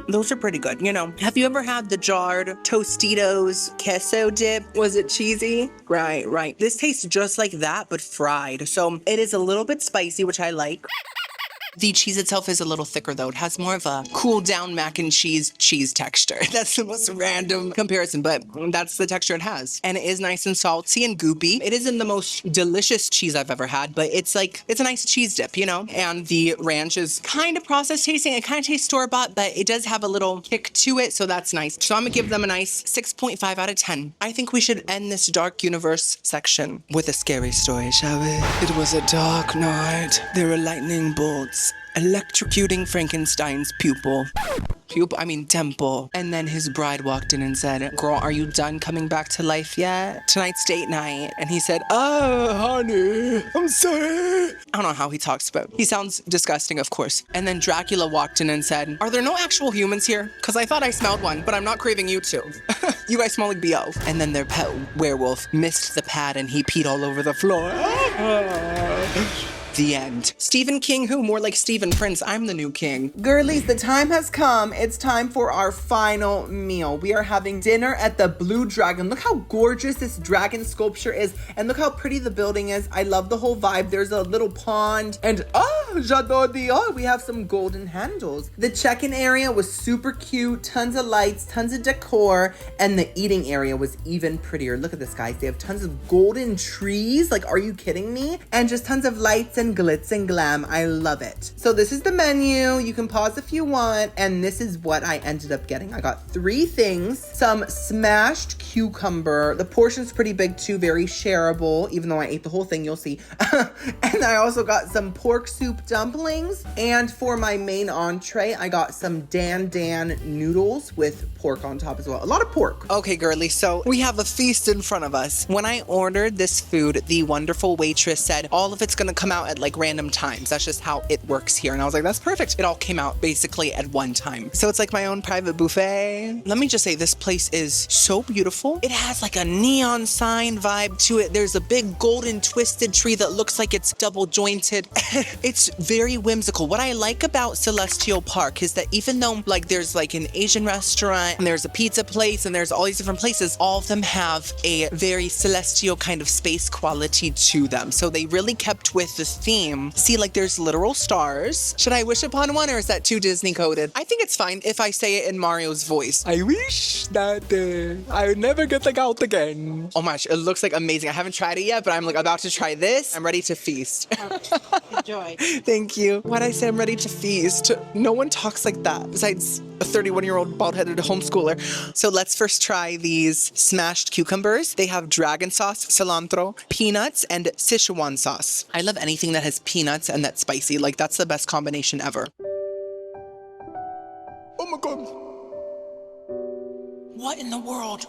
Those are pretty good. You know, have you ever had the jarred Tostitos queso dip? Was it cheesy? Right. This tastes just like that, but fried. So it is a little bit spicy, which I like. The cheese itself is a little thicker though. It has more of a cool down mac and cheese texture. That's the most random comparison, but that's the texture it has. And it is nice and salty and goopy. It isn't the most delicious cheese I've ever had, but it's a nice cheese dip, you know? And the ranch is kind of processed tasting. It kind of tastes store-bought, but it does have a little kick to it, so that's nice. So I'm gonna give them a nice 6.5 out of 10. I think we should end this dark universe section with a scary story, shall we? It was a dark night. There were lightning bolts electrocuting Frankenstein's temple. And then his bride walked in and said, "Girl, are you done coming back to life yet? Tonight's date night." And he said, "Oh, honey, I'm sorry." I don't know how he talks about. He sounds disgusting, of course. And then Dracula walked in and said, "Are there no actual humans here? Because I thought I smelled one, but I'm not craving you two. You guys smell like BO." And then their pet werewolf missed the pad and he peed all over the floor. The end. Stephen King who? More like Stephen Prince. I'm the new king. Girlies, the time has come. It's time for our final meal. We are having dinner at the Blue Dragon. Look how gorgeous this dragon sculpture is. And look how pretty the building is. I love the whole vibe. There's a little pond. And j'adore we have some golden handles. The check-in area was super cute. Tons of lights, tons of decor. And the eating area was even prettier. Look at this, guys. They have tons of golden trees. Like, are you kidding me? And just tons of lights and glitz and glam. I love it. So this is the menu. You can pause if you want. And this is what I ended up getting. I got 3 things. Some smashed cucumber. The portion's pretty big too, very shareable. Even though I ate the whole thing, you'll see. And I also got some pork soup dumplings. And for my main entree, I got some Dan noodles with pork on top as well. A lot of pork. Okay, girly. So we have a feast in front of us. When I ordered this food, the wonderful waitress said all of it's gonna come out at like random times. That's just how it works here. And I was like, that's perfect. It all came out basically at one time. So it's like my own private buffet. Let me just say, this place is so beautiful. It has like a neon sign vibe to it. There's a big golden twisted tree that looks like it's double jointed. It's very whimsical. What I like about Celestial Park is that even though like there's like an Asian restaurant and there's a pizza place and there's all these different places, all of them have a very celestial kind of space quality to them. So they really kept with the theme. See, like there's literal stars. Should I wish upon one or is that too Disney coded? I think it's fine if I say it in Mario's voice. I wish that I would never get the gout again. Oh my gosh, it looks like amazing. I haven't tried it yet, but I'm like about to try this. I'm ready to feast. Enjoy. Thank you. Why'd I say I'm ready to feast? No one talks like that besides a 31-year-old bald-headed homeschooler. So let's first try these smashed cucumbers. They have dragon sauce, cilantro, peanuts, and Sichuan sauce. I love anything that has peanuts and that's spicy. Like that's the best combination ever. Oh my God. What in the world?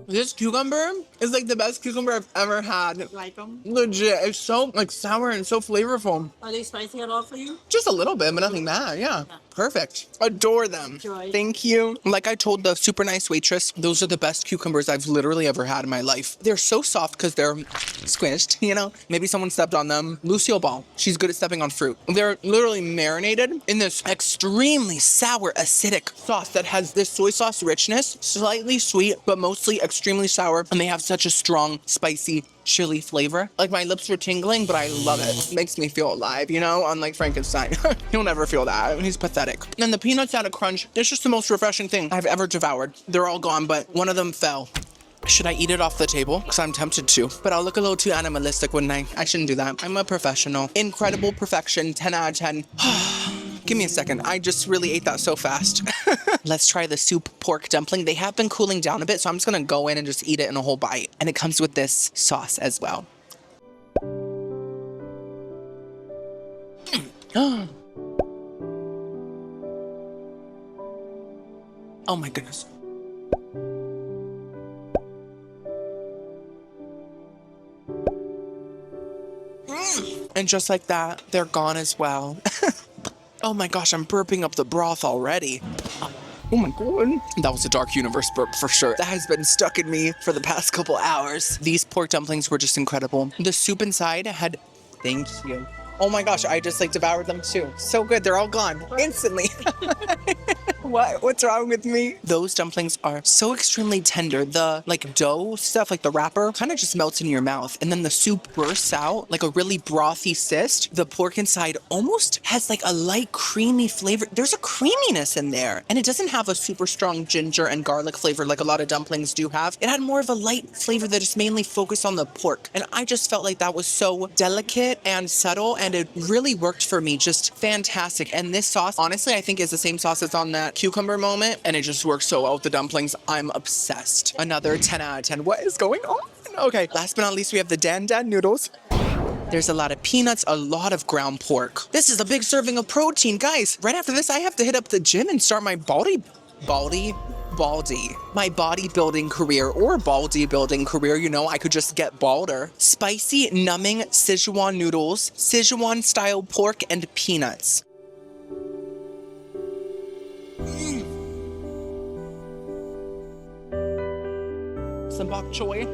This cucumber is like the best cucumber I've ever had. Like them? Legit. It's so like sour and so flavorful. Are they spicy at all for you? Just a little bit, but nothing bad. Yeah. Perfect. Adore them. Enjoy. Thank you. Like I told the super nice waitress, those are the best cucumbers I've literally ever had in my life. They're so soft because they're squished, you know? Maybe someone stepped on them. Lucille Ball, she's good at stepping on fruit. They're literally marinated in this extremely sour, acidic sauce that has this soy sauce richness, slightly sweet, but mostly extremely sour. And they have such a strong, spicy, chili flavor. Like my lips were tingling, but I love it. It makes me feel alive, you know? Unlike Frankenstein. He'll never feel that. He's pathetic. And the peanuts add a crunch. It's just the most refreshing thing I've ever devoured. They're all gone, but one of them fell. Should I eat it off the table? Because I'm tempted to. But I'll look a little too animalistic, wouldn't I? I shouldn't do that. I'm a professional. Incredible perfection. 10 out of 10. Give me a second. I just really ate that so fast. Let's try the soup pork dumpling. They have been cooling down a bit, so I'm just gonna go in and just eat it in a whole bite. And it comes with this sauce as well. Oh my goodness. And just like that, they're gone as well. Oh my gosh, I'm burping up the broth already. Oh my God. That was a dark universe burp for sure. That has been stuck in me for the past couple hours. These pork dumplings were just incredible. The soup inside had, thank you. Oh my gosh, I just like devoured them too. So good, they're all gone instantly. What? What's wrong with me? Those dumplings are so extremely tender. The like dough stuff, like the wrapper, kind of just melts in your mouth. And then the soup bursts out like a really brothy cyst. The pork inside almost has like a light creamy flavor. There's a creaminess in there. And it doesn't have a super strong ginger and garlic flavor like a lot of dumplings do have. It had more of a light flavor that is mainly focused on the pork. And I just felt like that was so delicate and subtle, and it really worked for me. Just fantastic. And this sauce, honestly, I think is the same sauce that's on that cucumber moment, and it just works so well with the dumplings. I'm obsessed. Another 10 out of 10. What is going on? Okay, last but not least, we have the Dan Dan noodles. There's a lot of peanuts, a lot of ground pork. This is a big serving of protein. Guys, right after this, I have to hit up the gym and start my my bodybuilding career or baldy building career. You know, I could just get balder. Spicy, numbing Sichuan noodles, Sichuan style pork and peanuts. Some bok choy.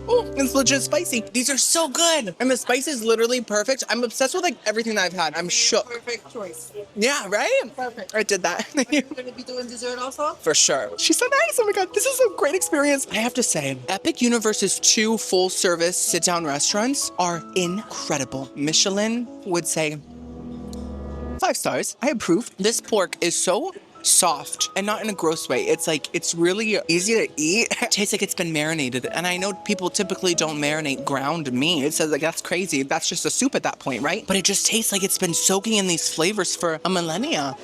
Oh, it's legit spicy. These are so good. And the spice is literally perfect. I'm obsessed with like everything that I've had. I'm shook. Perfect choice. Yeah, right? Perfect. I did that. You're gonna be doing dessert also? For sure. She's so nice. Oh my God, this is a great experience. I have to say, Epic Universe's 2 full-service sit-down restaurants are incredible. Michelin would say 5 stars. I approve. This pork is so soft and not in a gross way. It's like, it's really easy to eat. It tastes like it's been marinated. And I know people typically don't marinate ground meat. It says like, that's crazy. That's just a soup at that point, right? But it just tastes like it's been soaking in these flavors for a millennia.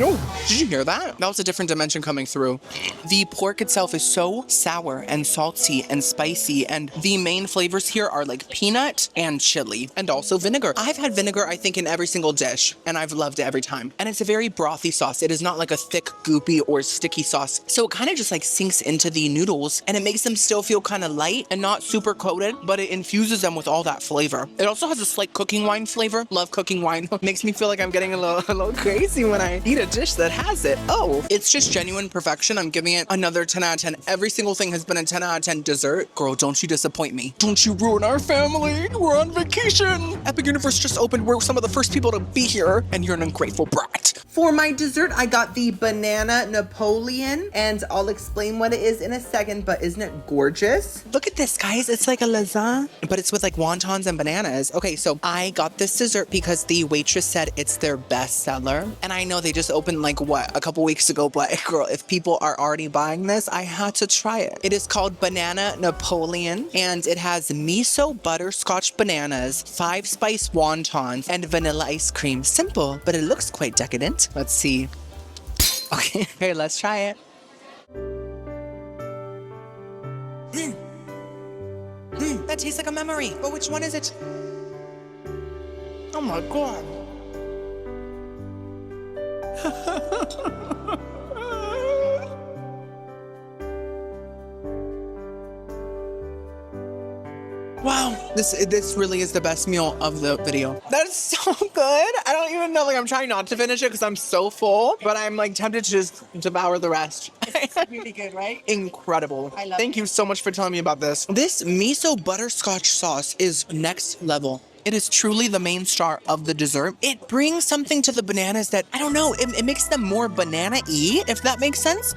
Oh, did you hear that? That was a different dimension coming through. The pork itself is so sour and salty and spicy, and the main flavors here are like peanut and chili, and also vinegar. I've had vinegar, I think, in every single dish, and I've loved it every time. And it's a very brothy sauce. It is not like a thick, goopy, or sticky sauce. So it kind of just like sinks into the noodles, and it makes them still feel kind of light and not super coated, but it infuses them with all that flavor. It also has a slight cooking wine flavor. Love cooking wine. Makes me feel like I'm getting a little crazy when I eat a dish that has it. Oh, it's just genuine perfection. I'm giving it another 10 out of 10. Every single thing has been a 10 out of 10 dessert. Girl, don't you disappoint me. Don't you ruin our family. We're on vacation. Epic Universe just opened. We're some of the first people to be here, and you're an ungrateful brat. For my dessert, I got the banana Napoleon, and I'll explain what it is in a second, but isn't it gorgeous? Look at this, guys. It's like a lasagna, but it's with like wontons and bananas. Okay, so I got this dessert because the waitress said it's their best seller, and I know they just opened like a couple weeks ago, but girl, if people are already buying this, I had to try it. It is called Banana Napoleon, and it has miso butterscotch bananas, 5 spice wontons, and vanilla ice cream. Simple, but it looks quite decadent. Let's see. Okay, let's try it. That tastes like a memory, but which one is it? Oh my God. Wow, this really is the best meal of the video. That's so good. I don't even know, like I'm trying not to finish it because I'm so full, but I'm like tempted to just devour the rest. It's really good, right? Incredible. I love Thank you so much for telling me about this. This miso butterscotch sauce is next level. It is truly the main star of the dessert. It brings something to the bananas that, I don't know, it makes them more banana-y, if that makes sense.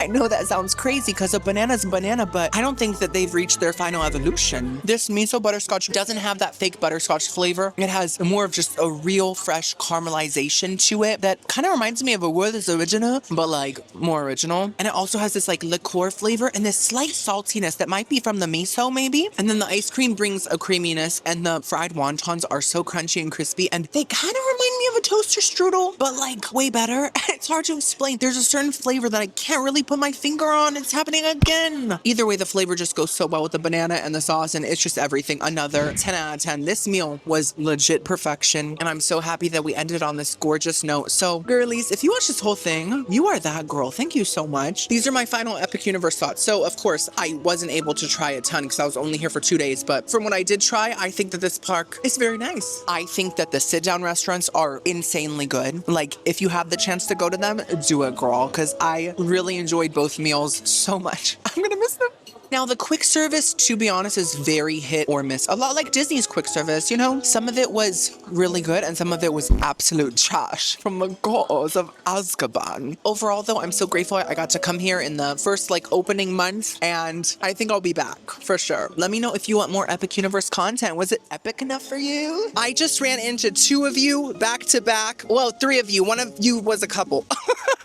I know that sounds crazy because a banana's a banana, but I don't think that they've reached their final evolution. This miso butterscotch doesn't have that fake butterscotch flavor. It has more of just a real fresh caramelization to it that kind of reminds me of a Werther's Original, but like more original. And it also has this like liqueur flavor and this slight saltiness that might be from the miso maybe. And then the ice cream brings a creaminess, and the fried wontons are so crunchy and crispy, and they kind of remind me of a toaster strudel, but like way better. It's hard to explain. There's a certain flavor that I can't really put my finger on. It's happening again. Either way, the flavor just goes so well with the banana and the sauce, and it's just everything. Another 10 out of 10. This meal was legit perfection, and I'm so happy that we ended on this gorgeous note. So, girlies, if you watch this whole thing, you are that girl. Thank you so much. These are my final Epic Universe thoughts. So, of course, I wasn't able to try a ton because I was only here for 2 days, but from what I did try, I think that this park is very nice. I think that the sit-down restaurants are insanely good. Like, if you have the chance to go to them, do it, girl, because I really enjoyed both meals so much. I'm gonna miss them. Now, the quick service, to be honest, is very hit or miss. A lot like Disney's quick service, you know? Some of it was really good and some of it was absolute trash from the goals of Azkaban. Overall, though, I'm so grateful I got to come here in the first, like, opening month, and I think I'll be back for sure. Let me know if you want more Epic Universe content. Was it epic enough for you? I just ran into 2 of you back to back. Well, 3 of you. One of you was a couple.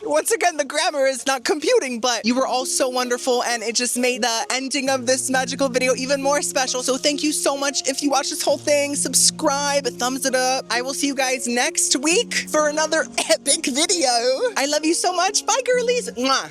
Once again, the grammar is not computing, but you were all so wonderful, and it just made the ending of this magical video even more special. So thank you so much. If you watch this whole thing, subscribe, thumbs it up. I will see you guys next week for another epic video. I love you so much. Bye, girlies. Mwah.